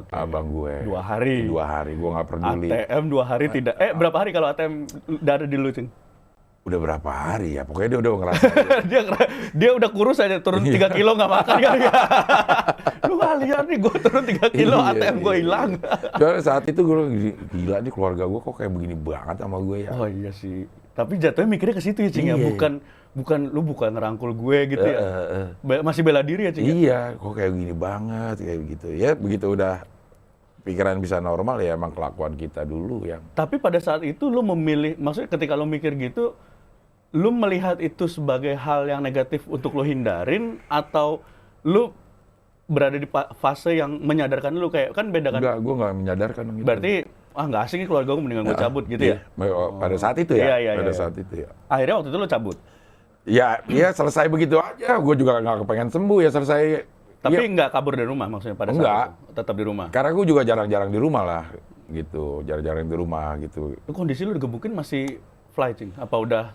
abang gue.
2 hari.
2 hari, gue nggak peduli.
ATM 2 hari tidak. Berapa hari kalau ATM udah ada di lu, Cing?
Udah berapa hari ya? Pokoknya dia udah ngerasa.
dia udah kurus aja, turun 3 kilo nggak makan kan ya. Lu nggak lihat nih, gue turun 3 kilo, ATM gue hilang.
Soalnya saat itu gue gila nih, keluarga gue kok kayak begini banget sama gue ya.
Oh iya sih. Tapi jatuhnya mikirnya ke situ ya, Cing ya. Bukan ngerangkul gue gitu ya. Masih bela diri ya, Cing.
Iya, kok kayak begini banget kayak gitu. Ya begitu udah pikiran bisa normal ya emang kelakuan kita dulu yang.
Tapi pada saat itu lu memilih, maksudnya ketika lu mikir gitu, lu melihat itu sebagai hal yang negatif untuk lu hindarin, atau lu berada di fase yang menyadarkan lu, kayak kan beda kan?
Enggak, gue nggak menyadarkan gitu.
Berarti nggak asing nih keluarga gue, mendingan gue cabut gitu ya?
Pada saat itu ya.
Iya,
pada saat itu ya.
Akhirnya waktu itu lu cabut.
Ya selesai begitu aja. Gue juga nggak kepengen sembuh ya selesai.
Tapi nggak kabur dari rumah maksudnya pada saat itu? Tetap di rumah?
Karena gue juga jarang-jarang di rumah lah gitu. Jarang-jarang di rumah gitu.
Lu kondisi lu digebukin masih fly, Cing? Apa udah?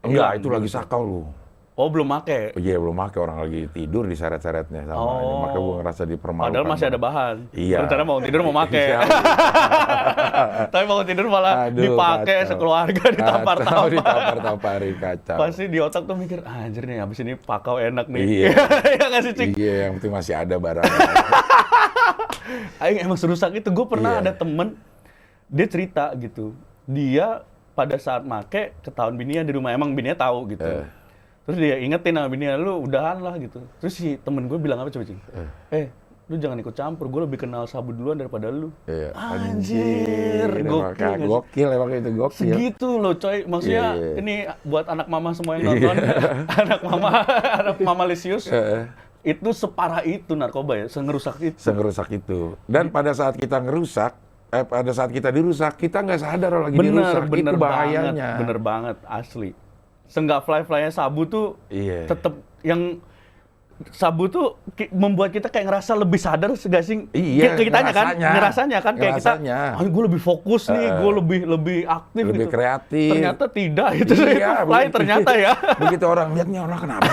Enggak, itu lagi sakau lu.
Oh, belum make?
Iya, belum make. Orang lagi tidur diseret-seretnya sama ini. Makanya gue ngerasa dipermalukan.
Padahal masih ada bahan.
Iya.
Rencana mau tidur mau make. Tapi mau tidur malah dipakai sekeluarga, ditampar-tampar.
Ditampar-tamparin, kacau.
Pasti di otak tuh mikir, anjir nih abis ini pakau enak nih.
Iya.
Ya nggak sih, Cing?
Iya, yang penting masih ada barang.
Aing emang serusak itu. Gue pernah ada temen, dia cerita gitu. Dia pada saat make ketahuan bininya di rumah, emang bininya tahu gitu. Terus dia ingetin sama bininya, lu udahan lah gitu. Terus si temen gue bilang apa coba, Cing? Lu jangan ikut campur, gue lebih kenal sabu duluan daripada lu.
Iya.
Anjir,
gokil emang itu gokil.
Segitu loh coy, maksudnya ini buat anak mama semua yang nonton, anak mama Lisius, itu separah itu narkoba ya, sengerusak itu.
Sengerusak itu. Dan pada saat kita ngerusak, pada saat kita dirusak, kita nggak sadar lagi dirusak. Itu bahayanya.
Bener banget, asli. Seenggak fly-flynya sabu tuh tetap yang sabu tuh membuat kita kayak ngerasa lebih sadar gak sih?
Iya,
ngerasanya kan kayak kita, gue lebih fokus nih, gue lebih aktif,
lebih
gitu.
Kreatif.
Ternyata tidak, itu fly ternyata ya.
Begitu orang lihat nih, orang kenapa?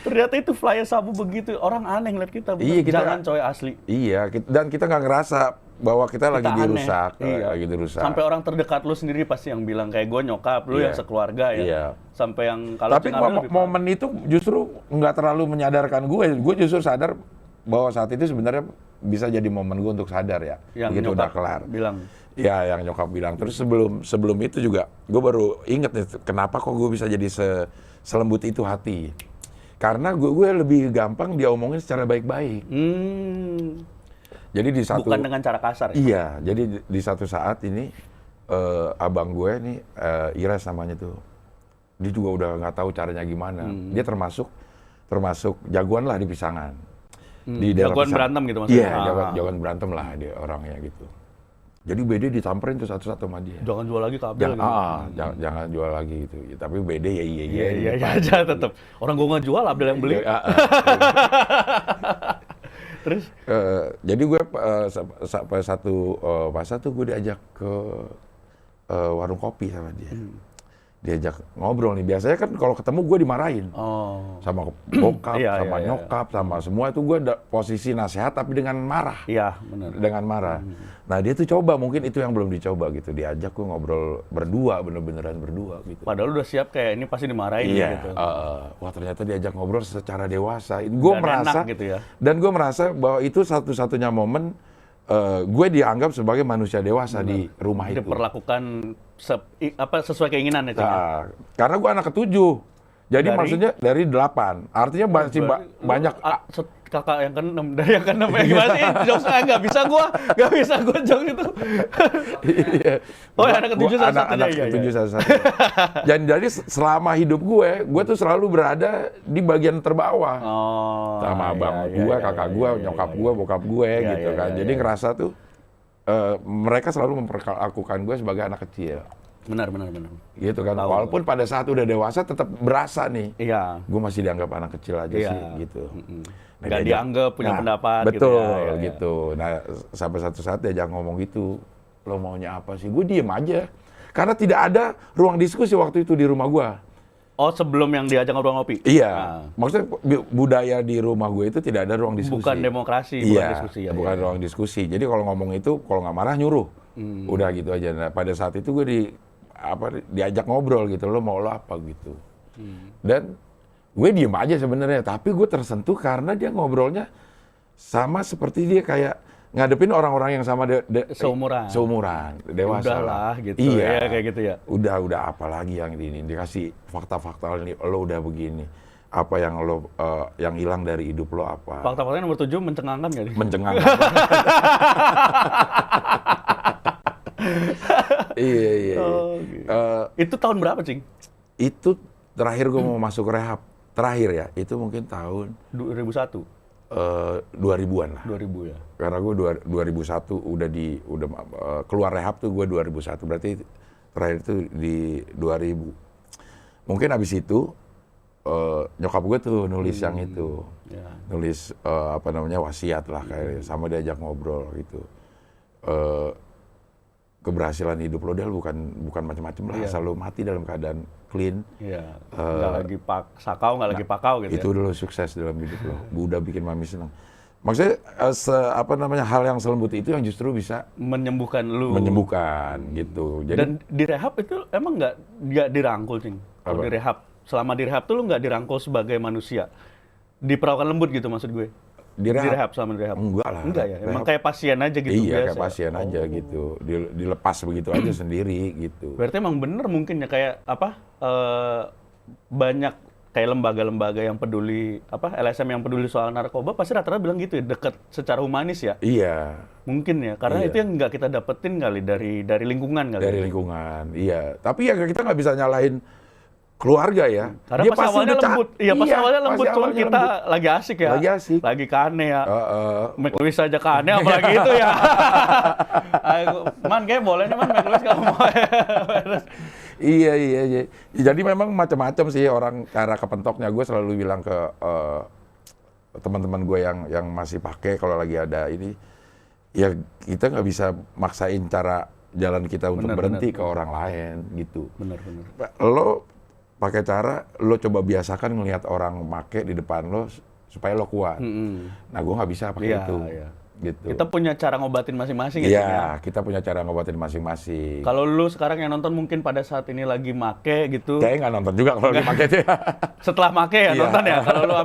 Ternyata itu fly sabu begitu, orang aneh ngeliat kita.
Iya,
jangan coy, asli.
Iya, dan kita nggak ngerasa bahwa kita lagi dirusak,
lagi
dirusak.
Sampai orang terdekat lu sendiri pasti yang bilang kayak gue nyokap, lu yang sekeluarga ya.
Iya.
Sampai yang kalau
tapi momen itu justru nggak terlalu menyadarkan gue. Gue justru sadar bahwa saat itu sebenarnya bisa jadi momen gue untuk sadar ya.
Yang
begitu udah kelar.
Bilang.
Ya, yang nyokap bilang. Terus sebelum itu juga, gue baru inget nih, kenapa kok gue bisa jadi selembut itu hati. Karena gue lebih gampang diomongin secara baik-baik. Jadi
bukan dengan cara kasar.
Iya, jadi di satu saat ini abang gue nih Ires namanya tuh, dia juga udah nggak tahu caranya gimana. Dia termasuk jagoan lah di Pisangan. Di
jagoan berantem gitu maksudnya?
Iya, jagoan berantem lah dia orangnya gitu. Jadi BD disamperin tuh satu-satu sama dia.
Jangan jual lagi kabel.
Jangan jual lagi gitu. Ya, tapi BD ya
iya aja tetap. Orang gue nggak jual, Abdel yang beli. Terus?
Jadi gue sampai satu masa tuh gue diajak ke warung kopi sama dia. Diajak ngobrol nih. Biasanya kan kalau ketemu gue dimarahin. Sama bokap, sama nyokap, sama semua itu gue posisi nasihat tapi dengan marah.
Iya, benar.
Dengan marah. Nah dia tuh coba, mungkin itu yang belum dicoba gitu. Diajak gue ngobrol berdua, bener-beneran berdua gitu.
Padahal udah siap kayak ini pasti dimarahin gitu.
Wah ternyata diajak ngobrol secara dewasa. Gue merasa,
enak gitu ya.
Dan gue merasa bahwa itu satu-satunya momen gue dianggap sebagai manusia dewasa di rumah itu.
Diperlakukan sesuai keinginan itu.
Karena gue anak ke-7. Jadi maksudnya dari 8. Artinya masih banyak.
Kakak yang ke-6, dari yang ke-6 ya gimana sih? Jokes nggak bisa gue jokes itu. Oh anak ke-7 satu-satunya.
Anak ke-7 satu-satunya. Jadi selama hidup gue tuh selalu berada di bagian terbawah. Sama abang gue, kakak gue, nyokap gue, bokap gue gitu kan. Jadi ngerasa tuh mereka selalu memperlakukan gue sebagai anak kecil.
Benar.
Gitu kan. Walaupun pada saat udah dewasa tetap berasa nih.
Iya.
Gue masih dianggap anak kecil aja sih gitu.
Nggak dianggap punya pendapat
betul, gitu. Nah, sampai satu saat diajak ngomong gitu, lo maunya apa sih? Gue diem aja. Karena tidak ada ruang diskusi waktu itu di rumah gue.
Oh, sebelum yang diajak ngobrol ngopi?
Iya, maksudnya budaya di rumah gue itu tidak ada ruang diskusi.
Bukan demokrasi, bukan diskusi ya.
Bukan ruang diskusi. Jadi kalau ngomong itu, kalau nggak marah nyuruh. Udah gitu aja. Nah, pada saat itu gue diajak ngobrol gitu, lo mau lo apa gitu. Dan gue diem aja sebenarnya, tapi gue tersentuh karena dia ngobrolnya sama seperti dia kayak ngadepin orang-orang yang sama seumuran, dewasa.
Udahlah gitu.
Iya,
ya, kayak gitu ya.
Udah apalagi yang ini dikasih fakta-fakta ini, lo udah begini. Apa yang lo yang hilang dari hidup lo apa?
Fakta-faktanya nomor 7 mencengangkan nggak sih?
Mencengangkan. Iya.
Oh, gitu. Itu tahun berapa, Cing?
Itu terakhir gue mau masuk rehab. Terakhir ya, itu mungkin tahun
2001.
2000-an lah.
2000 ya.
Karena gue 2001 udah keluar rehab tuh gue 2001. Berarti terakhir itu di 2000. Mungkin abis itu nyokap gue tuh nulis yang itu.
Ya.
Nulis wasiat lah kayak sama diajak ngobrol gitu. Keberhasilan hidup lo Del bukan macam-macam lah, asal lo mati dalam keadaan clean.
Iya. Nggak lagi nggak lagi pakau gitu.
Itu dulu sukses dalam hidup lo. Udah bikin mami senang. Maksudnya hal yang selembut itu yang justru bisa
menyembuhkan lu.
Menyembuhkan gitu. Jadi,
dan di rehab itu emang nggak dirangkul, Cing. Kalau di rehab, selama di rehab tuh lu nggak dirangkul sebagai manusia. Diperlakukan lembut gitu maksud gue. Di rehab selama di rehab?
Enggak lah.
Enggak ya? Emang kayak pasien aja gitu?
Iya,
biasa.
kayak pasien aja gitu. Dilepas begitu aja sendiri gitu.
Berarti emang bener mungkin ya kayak banyak kayak lembaga-lembaga yang peduli, LSM yang peduli soal narkoba, pasti rata-rata bilang gitu ya, deket secara humanis ya?
Iya.
Mungkin ya, karena itu yang nggak kita dapetin kali dari lingkungan kali.
Dari lingkungan, iya. Tapi ya kita nggak bisa nyalahin keluarga ya.
Karena
dia
pas awalnya lembut. Iya, pas awalnya lembut. Cuma kita lembut. Lagi asik ya.
Lagi asik.
Lagi kane ya. McLuis aja kane, apalagi itu ya. Man, kayak boleh nih Man, McLuis kalau mau.
Iya. Jadi memang macam-macam sih orang cara kepentoknya. Gue selalu bilang ke teman-teman gue yang masih pakai kalau lagi ada ini. Ya kita nggak bisa maksain cara jalan kita untuk berhenti ke orang lain gitu.
Bener.
Lo pakai cara lo coba biasakan ngelihat orang make di depan lo supaya lo kuat. Nah, gue nggak bisa pakai itu. Iya. Gitu.
Kita punya cara ngobatin masing-masing
ya. Iya, kita punya cara ngobatin masing-masing.
Kalau lu sekarang yang nonton mungkin pada saat ini lagi make gitu.
Kayaknya nggak nonton juga kalau lagi make itu.
Setelah make ya nonton ya. Kalau lu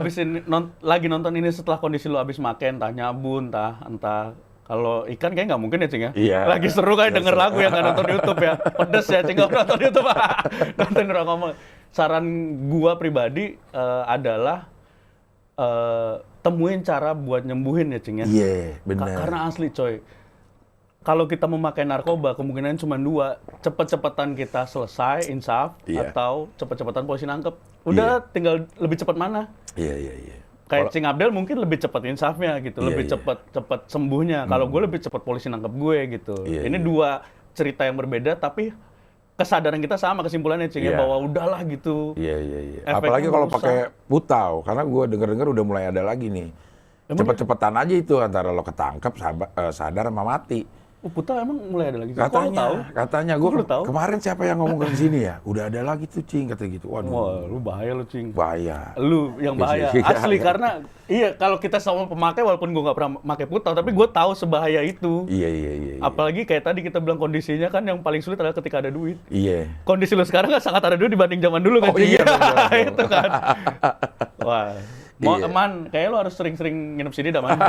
lagi nonton ini setelah kondisi lu habis make, entah nyabu, entah kalau ikan kayak nggak mungkin ya, Cing ya?
Iya.
Lagi seru kayak denger lagu yang nggak nonton YouTube ya. Pedes ya, Cing, nggak nonton YouTube. Nonton orang ngomong. Saran gua pribadi adalah temuin cara buat nyembuhin ya, Cing ya.
Iya, benar.
Karena asli, coy. Kalau kita memakai narkoba, kemungkinan cuma 2. Cepet-cepetan kita selesai, insaf, atau cepet-cepetan polisi nangkep. Udah, tinggal lebih cepat mana.
Iya.
Kayak Cing Abdel mungkin lebih cepat insafnya gitu, lebih cepat sembuhnya. Kalau gue lebih cepat polisi nangkep gue gitu. Ini 2 cerita yang berbeda, tapi kesadaran kita sama, kesimpulannya Cing ya, bahwa udahlah gitu.
Iya. Apalagi kalau pakai putau, karena gue denger udah mulai ada lagi nih. Cepet-cepetan aja itu antara lo ketangkep, sadar sama mati.
Oh, putau emang mulai ada lagi?
Katanya gue kemarin siapa yang ngomong ke sini ya? Udah ada lagi tuh, Cing, kata gitu. Waduh.
Wah, lu bahaya lu, Cing.
Bahaya.
Lu yang bahaya. Asli, karena kalau kita sama pemakai, walaupun gue nggak pernah pakai putau, tapi gue tahu sebahaya itu.
Iya.
Apalagi kayak tadi kita bilang kondisinya kan yang paling sulit adalah ketika ada duit.
Iya.
Kondisi lu sekarang kan sangat ada duit dibanding zaman dulu kan, Cing?
Iya.
Itu kan. Wah. Man, kayaknya lu harus sering-sering nginep sini dah, Man.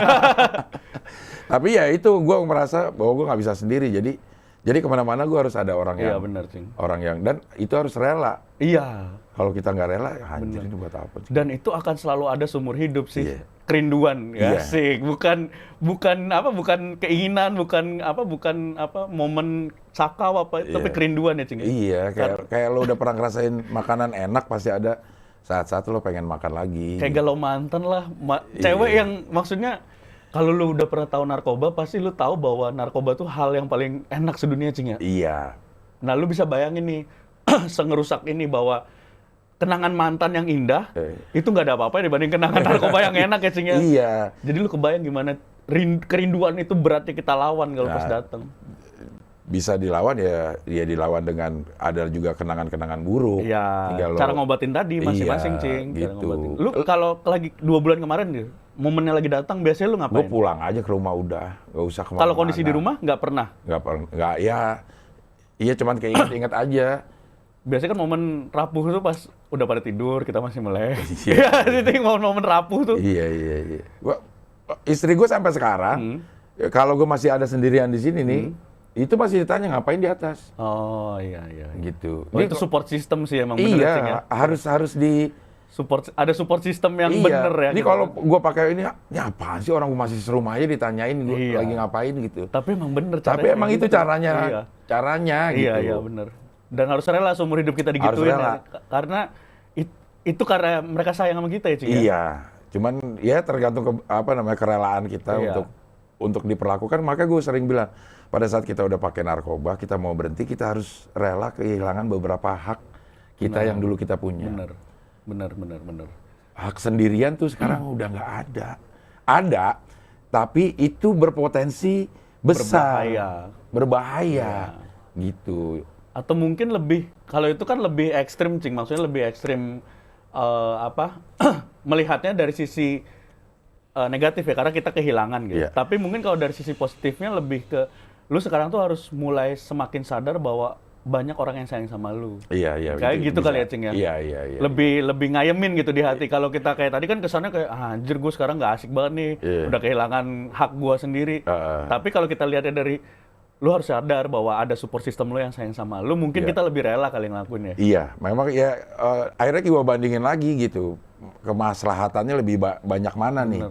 Tapi ya itu gue merasa bahwa gue nggak bisa sendiri. Jadi kemana-mana gue harus ada orang yang.
Iya, benar, Cing.
Orang yang, dan itu harus rela.
Iya.
Kalau kita nggak rela, ya anjir ini buat apa?
Dan itu akan selalu ada seumur hidup sih. Kerinduan, ya sih. Bukan keinginan, bukan momen sakau tapi kerinduan ya, Cing.
Iya, kayak lo udah pernah ngerasain makanan enak, pasti ada saat-saat lo pengen makan lagi.
Kayak galau mantan lah. Cewek yang maksudnya, kalau lu udah pernah tahu narkoba, pasti lu tahu bahwa narkoba tuh hal yang paling enak sedunia, Cing ya.
Iya.
Nah, lu bisa bayangin nih, sengerusak ini bahwa kenangan mantan yang indah, itu nggak ada apa-apa dibanding kenangan narkoba yang enak ya, Cing ya.
Iya.
Jadi lu kebayang gimana kerinduan itu beratnya kita lawan kalau pas datang.
bisa dilawan ya dilawan dengan ada juga kenangan-kenangan buruk.
Iya.
Tinggal
Cara ngobatin tadi masing-masing,
Iya,
Cing. Cara
gitu.
ngobatin. Lu kalau lagi 2 bulan kemarin gitu, momennya lagi datang, biasanya lu
Gue
ngapain?
pulang aja ke rumah udah, nggak usah kemana-mana.
Kalau kondisi di rumah nggak pernah.
Nggak ya, iya cuman keinget-inget aja.
Biasanya kan momen rapuh tuh pas udah pada tidur, kita masih melek.
Iya.
Iya, itu momen rapuh tuh.
Iya. Istri gue sampai sekarang, kalau gue masih ada sendirian di sini nih, itu masih ditanya ngapain di atas.
Oh iya.
Gitu.
Oh, itu support system sih emang bener, Cing, ya.
Iya, harus di
Ada support system yang bener ya.
Ini
gitu.
kalau gue pakai ini apaan sih orang gue masih serumah aja ditanyain gue
Iya.
lagi ngapain gitu.
Tapi emang bener caranya.
Tapi emang
kayak
itu
gitu.
caranya gitu.
Iya bener. Dan harus rela seumur hidup kita
Harus
digituin.
rela.
Karena itu karena mereka sayang sama kita ya, Cing.
Iya, cuman ya tergantung kerelaan kita
Iya.
untuk diperlakukan. Maka gue sering bilang pada saat kita udah pakai narkoba, kita mau berhenti, kita harus rela kehilangan beberapa hak kita yang dulu kita punya.
Bener.
Hak sendirian tuh sekarang udah nggak ada. Ada, tapi itu berpotensi besar, berbahaya, gitu.
Atau mungkin lebih, kalau itu kan lebih ekstrim, Cing. Maksudnya lebih ekstrim melihatnya dari sisi negatif ya, karena kita kehilangan gitu.
Iya.
Tapi mungkin kalau dari sisi positifnya lebih ke, lu sekarang tuh harus mulai semakin sadar bahwa banyak orang yang sayang sama lu.
Iya.
Kayak gitu
bisa.
kali ya, Cing ya?
Iya.
Lebih ngayemin gitu di hati. Kalau kita kayak tadi kan kesannya kayak, anjir gue sekarang nggak asik banget nih, udah kehilangan hak gue sendiri. Tapi kalau kita lihatnya dari, lu harus sadar bahwa ada support system lu yang sayang sama lu, mungkin kita lebih rela kali ngelakuin ya.
Iya, memang ya akhirnya gue bandingin lagi gitu. Kemaslahatannya lebih banyak mana nih?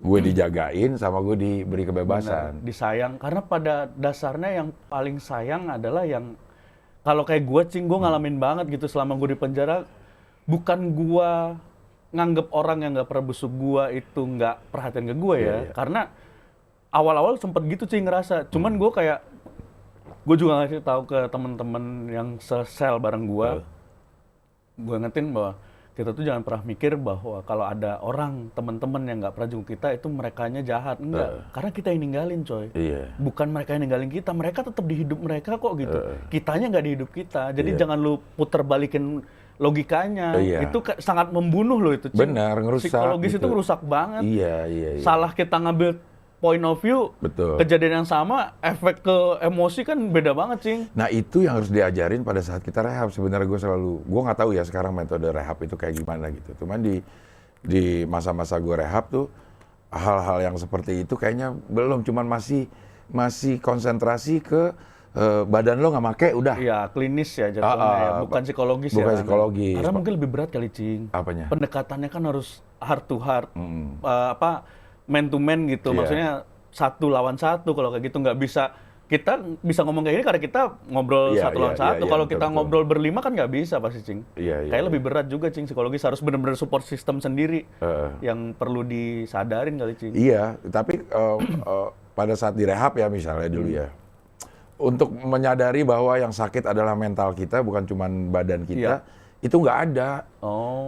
Gue dijagain sama gue diberi kebebasan.
Disayang, karena pada dasarnya yang paling sayang adalah yang, kalau kayak gue, Cing, gue ngalamin banget gitu selama gue di penjara. Bukan gue nganggep orang yang nggak pernah busuk gue itu nggak perhatian ke gue ya. Karena awal-awal sempet gitu, Cing, ngerasa. Cuman gue kayak, gue juga ngasih tahu ke temen-temen yang sesel bareng gue. Gue ngetin bahwa kita tuh jangan pernah mikir bahwa kalau ada orang, teman-teman yang nggak pernah jenguk kita, itu merekanya jahat. Enggak, karena kita yang ninggalin, coy.
Iya.
Bukan mereka yang ninggalin kita, mereka tetap di hidup mereka kok gitu. Kitanya nggak di hidup kita. Jadi jangan lu puter balikin logikanya. Itu sangat membunuh lo itu, Cing.
Benar, ngerusak.
Psikologis
gitu.
itu ngerusak banget.
Iya.
Salah kita ngambil point of view,
Betul.
kejadian yang sama, efek ke emosi kan beda banget, Cing.
Nah itu yang harus diajarin pada saat kita rehab. Sebenarnya gue nggak tahu ya sekarang metode rehab itu kayak gimana gitu. Cuman di masa-masa gue rehab tuh hal-hal yang seperti itu kayaknya belum. Cuman masih konsentrasi ke badan lo nggak make udah.
Iya, klinis ya jatuhnya ya, bukan psikologis ya.
Bukan psikologis.
Karena mungkin lebih berat kali, Cing.
Apanya?
Pendekatannya kan harus heart to heart, man to man gitu. Maksudnya 1 lawan 1. Kalau kayak gitu nggak bisa. Kita bisa ngomong kayak gini karena kita ngobrol 1 lawan 1. Kalau kita ngobrol berlima kan nggak bisa pasti, Cing. Kayak lebih berat juga, Cing, psikologis. Harus benar-benar support system sendiri yang perlu disadarin kali, Cing.
Iya, tapi pada saat direhab ya misalnya dulu ya, untuk menyadari bahwa yang sakit adalah mental kita, bukan cuma badan kita, itu nggak ada.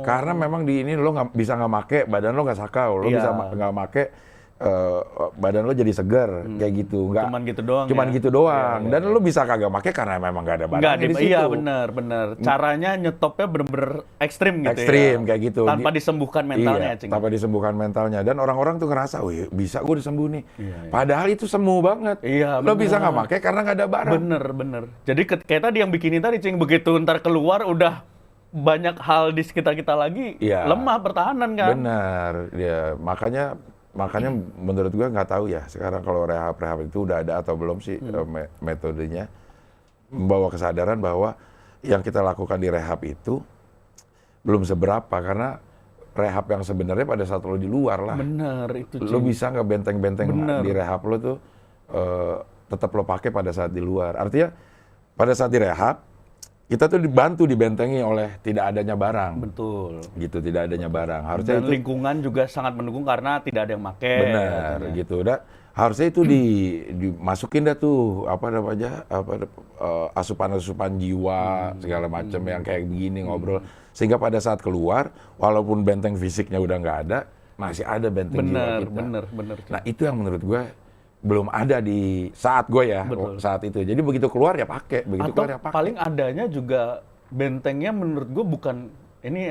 Karena memang di ini lo nggak bisa nggak make, badan lo nggak sakau, lo bisa nggak make, badan lo jadi segar kayak gitu. Nggak,
cuman gitu doang.
Cuman gitu doang. Dan lo bisa kagak make karena memang nggak ada badan di situ.
Iya benar. Caranya nyetopnya bener-bener ekstrim gitu.
Ekstrim kayak gitu.
Tanpa disembuhkan mentalnya, Cing.
Tanpa disembuhkan mentalnya. Dan orang-orang tuh ngerasa, wih bisa gue disembuh nih. Padahal itu semu banget. Lo bisa nggak make karena nggak ada barang.
Bener. Jadi kayak tadi yang bikinin tadi, Cing, begitu ntar keluar udah banyak hal di sekitar kita lagi, lemah pertahanan kan.
Benar. Ya, makanya menurut gue nggak tahu ya sekarang kalau rehab itu udah ada atau belum sih metodenya membawa kesadaran bahwa yang kita lakukan di rehab itu belum seberapa, karena rehab yang sebenarnya pada saat lo di luar lah.
Bener itu, Cing.
Lo bisa nggak benteng-benteng di rehab lo tuh tetap lo pakai pada saat di luar. Artinya pada saat di rehab kita tuh dibentengi oleh tidak adanya barang.
Betul.
Gitu, tidak adanya barang. Harusnya
dan itu, lingkungan juga sangat mendukung karena tidak ada yang pakai.
Benar, gitu. Harusnya itu dimasukin dah tuh asupan-asupan jiwa segala macam yang kayak begini ngobrol, sehingga pada saat keluar walaupun benteng fisiknya udah nggak ada, masih ada benteng jiwa kita.
Bener.
Nah itu yang menurut gue belum ada di saat gue ya,
Betul.
saat itu. Jadi begitu keluar ya pakai, begitu
Atau
keluar ya pakai.
paling adanya juga bentengnya menurut gue bukan, ini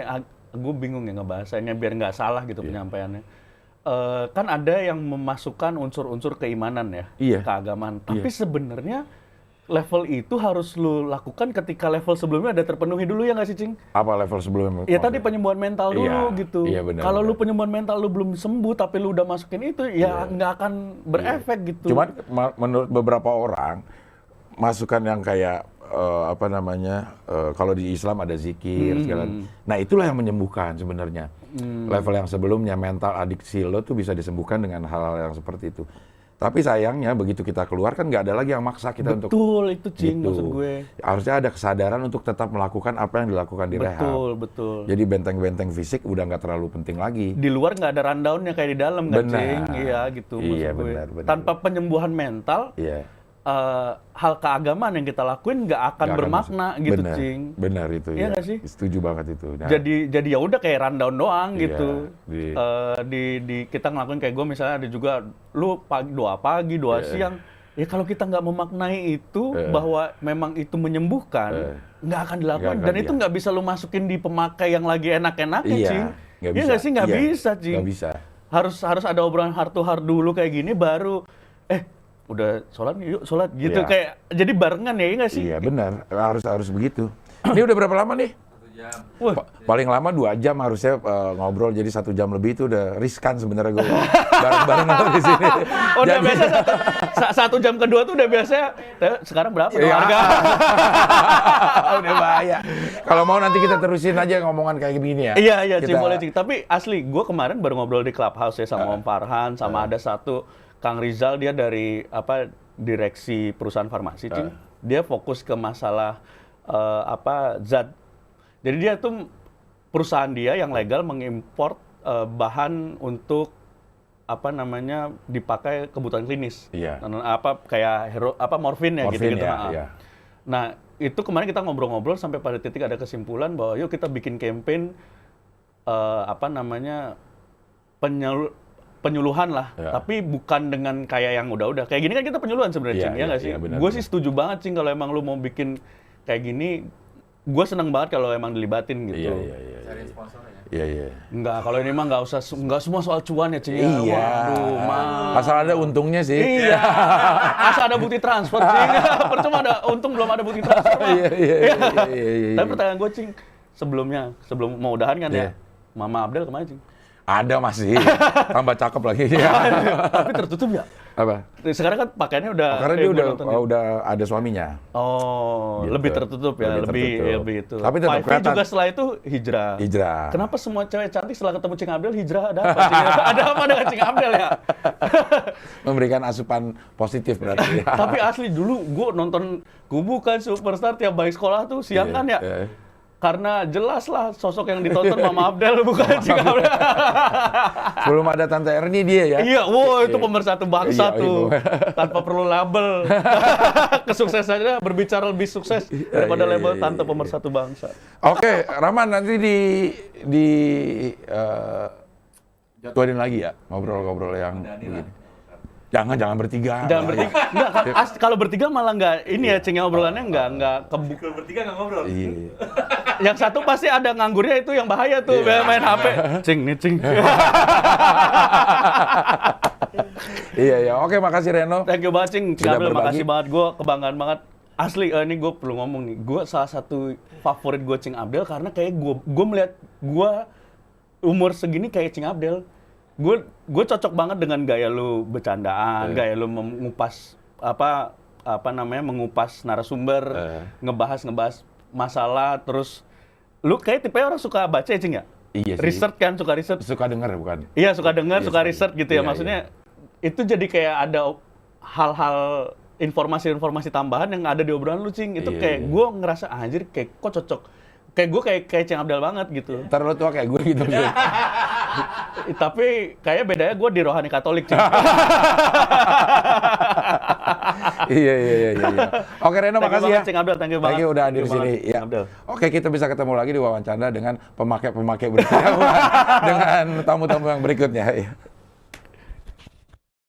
gue bingung ya ngebahasanya biar nggak salah gitu penyampaiannya. Kan ada yang memasukkan unsur-unsur keimanan ya,
Iya.
keagamaan. Tapi sebenarnya level itu harus lu lakukan ketika level sebelumnya ada terpenuhi dulu ya nggak sih, Cing?
Apa level sebelumnya?
Ya tadi penyembuhan mental dulu
Iya,
gitu.
iya, benar,
Kalau lu
benar.
penyembuhan mental lu belum sembuh tapi lu udah masukin itu ya nggak akan berefek gitu.
Cuman menurut beberapa orang, masukan yang kayak kalau di Islam ada zikir segala. Nah itulah yang menyembuhkan sebenarnya. Level yang sebelumnya mental adiksi lo tuh bisa disembuhkan dengan hal-hal yang seperti itu. Tapi sayangnya begitu kita keluar kan nggak ada lagi yang maksa kita untuk
Betul, itu Cing
gitu.
maksud gue.
Harusnya ada kesadaran untuk tetap melakukan apa yang dilakukan di rehab.
Betul.
Jadi benteng-benteng fisik udah nggak terlalu penting lagi.
Di luar nggak ada rundown-nya kayak di dalam kan,
Benar.
Cing? Iya gitu maksud
Iya,
gue.
benar.
Tanpa penyembuhan mental,
Iya.
hal keagamaan yang kita lakuin nggak akan
Nggak
bermakna gitu,
benar,
Cing.
Benar itu
Iya
ya.
nggak sih?
Setuju banget itu. Nah,
Jadi ya udah kayak rundown doang
Iya,
gitu.
di-
Kita ngelakuin kayak gue misalnya ada juga lu doa pagi, doa siang. Ya kalau kita nggak memaknai itu bahwa memang itu menyembuhkan, nggak akan dilakukan.
Nggak akan,
Dan itu nggak bisa lu masukin di pemakai yang lagi enak-enaknya,
Iya,
Cing.
nggak
Iya nggak sih? Nggak
Iya,
bisa, Cing.
nggak bisa.
Harus ada obrolan heart to heart dulu kayak gini baru udah sholat yuk sholat gitu
Iya.
kayak jadi barengan ya nggak sih?
Iya benar, harus begitu. Ini udah berapa lama nih?
1 jam.
Wah,
Paling lama 2 jam harusnya ngobrol, jadi 1 jam lebih itu udah riskan sebenarnya gue bareng-bareng lo di sini.
udah biasa satu jam kedua tuh udah biasa. Sekarang berapa
Iya.
harga?
Udah bahaya. Kalau mau nanti kita terusin aja ngomongan kayak gini ya.
Iya, Cing,
Kita-
boleh, Cing. Tapi asli, gue kemarin baru ngobrol di Clubhouse ya sama Om Farhan, sama ada satu Kang Rizal, dia dari direksi perusahaan farmasi, Cing. Dia fokus ke masalah zat. Jadi dia tuh perusahaan dia yang legal mengimport bahan untuk dipakai kebutuhan klinis.
Iya.
Kayak morfin ya
Morfin
gitu-gitu.
ya,
Nah,
iya.
Nah, itu kemarin kita ngobrol-ngobrol sampai pada titik ada kesimpulan bahwa yuk kita bikin campaign penyuluhan lah,
Ya.
tapi bukan dengan kayak yang udah-udah. Kayak gini kan kita penyuluhan sebenarnya,
Iya,
Cing, ya nggak sih?
iya, benar,
Gue
benar.
sih setuju banget, Cing, kalau emang lu mau bikin kayak gini, gue seneng banget kalau emang dilibatin gitu.
Iya.
Cari sponsor ya.
Iya.
Enggak, kalau ini mah nggak semua soal cuan ya, Cing.
Iya.
Waduh, mah.
Asal ada untungnya sih.
Iya. Asal ada bukti transfer, Cing. Percuma untung belum ada bukti transfer. mah.
Iya.
Tapi pertanyaan gue, Cing, sebelum mau udahan kan ya,
Iya.
Mama Abdel kemana, Cing?
Ada masih. Tambah cakep lagi.
Tapi tertutup ya?
Apa?
Sekarang kan pakaiannya udah...
Karena dia
gua nonton ya.
udah ada suaminya.
Oh,
Gitu.
lebih tertutup ya,
Lebih tertutup.
lebih itu.
Tapi tetap
Five
kelihatan.
juga setelah itu hijrah.
Hijrah.
Kenapa semua cewek cantik setelah ketemu Cing Abdel hijrah? Ada apa, Cing? Ada apa dengan Cing Abdel ya?
Memberikan asupan positif berarti.
Tapi asli dulu gue nonton Kubu kan Superstar tiap balik sekolah tuh siang kan ya.
Iya.
Karena jelas lah sosok yang ditonton Mama Abdel bukan Cing Abdel.
Sebelum ada Tante Erni dia ya.
Iya, wow itu pemersatu bangsa
Iya,
tuh.
itu.
Tanpa perlu label. Kesuksesannya berbicara lebih sukses daripada
Iya,
label
iya,
Tante
iya.
Pemersatu Bangsa.
Oke, Rahman nanti jadwalin lagi ya ngobrol-ngobrol yang begini. Jangan bertiga.
Jangan bertiga. Enggak, kalau bertiga malah nggak ini ya Cing, obrolannya nggak
Kalau bertiga nggak ngobrol.
Iya.
Yang satu pasti ada nganggurnya, itu yang bahaya tuh, main HP. Cing nih, Cing.
Iya. Oke, makasih Reno.
Thank you banget, Cing. Cing
Sudah
Abdel,
berbagi.
makasih banget. Gue kebanggaan banget. Asli, ini gue perlu ngomong nih. Gue salah satu favorit gue Cing Abdel karena kayak gue melihat gue umur segini kayak Cing Abdel. Gue cocok banget dengan gaya lu bercandaan, gaya lu mengupas mengupas narasumber, ngebahas masalah, terus lu kayak tipe orang suka baca ya, Cing ya?
Iya sih.
Research kan, suka research.
Suka denger bukan?
Iya, suka dengar,
Iya,
suka
suka.
riset gitu ya.
Iya,
Maksudnya itu jadi kayak ada hal-hal informasi-informasi tambahan yang ada di obrolan lu, Cing. Itu
Iya,
kayak
iya.
gue ngerasa anjir kayak kok cocok. Kayak gue kayak Cing Abdel banget gitu.
Ntar lo tua kayak gue gitu.
Tapi kayaknya bedanya gue di rohani Katolik, Cing.
Iya. Oke Reno,
Thank you
makasih ya.
banget, Cing Abdel. Thank you banget.
Thank you udah hadir
Thank
di
you
sini.
banget, Cing
Ya.
Abdel.
Oke, kita bisa ketemu lagi di wawancara dengan pemakai berikutnya dengan tamu-tamu yang berikutnya. Ya.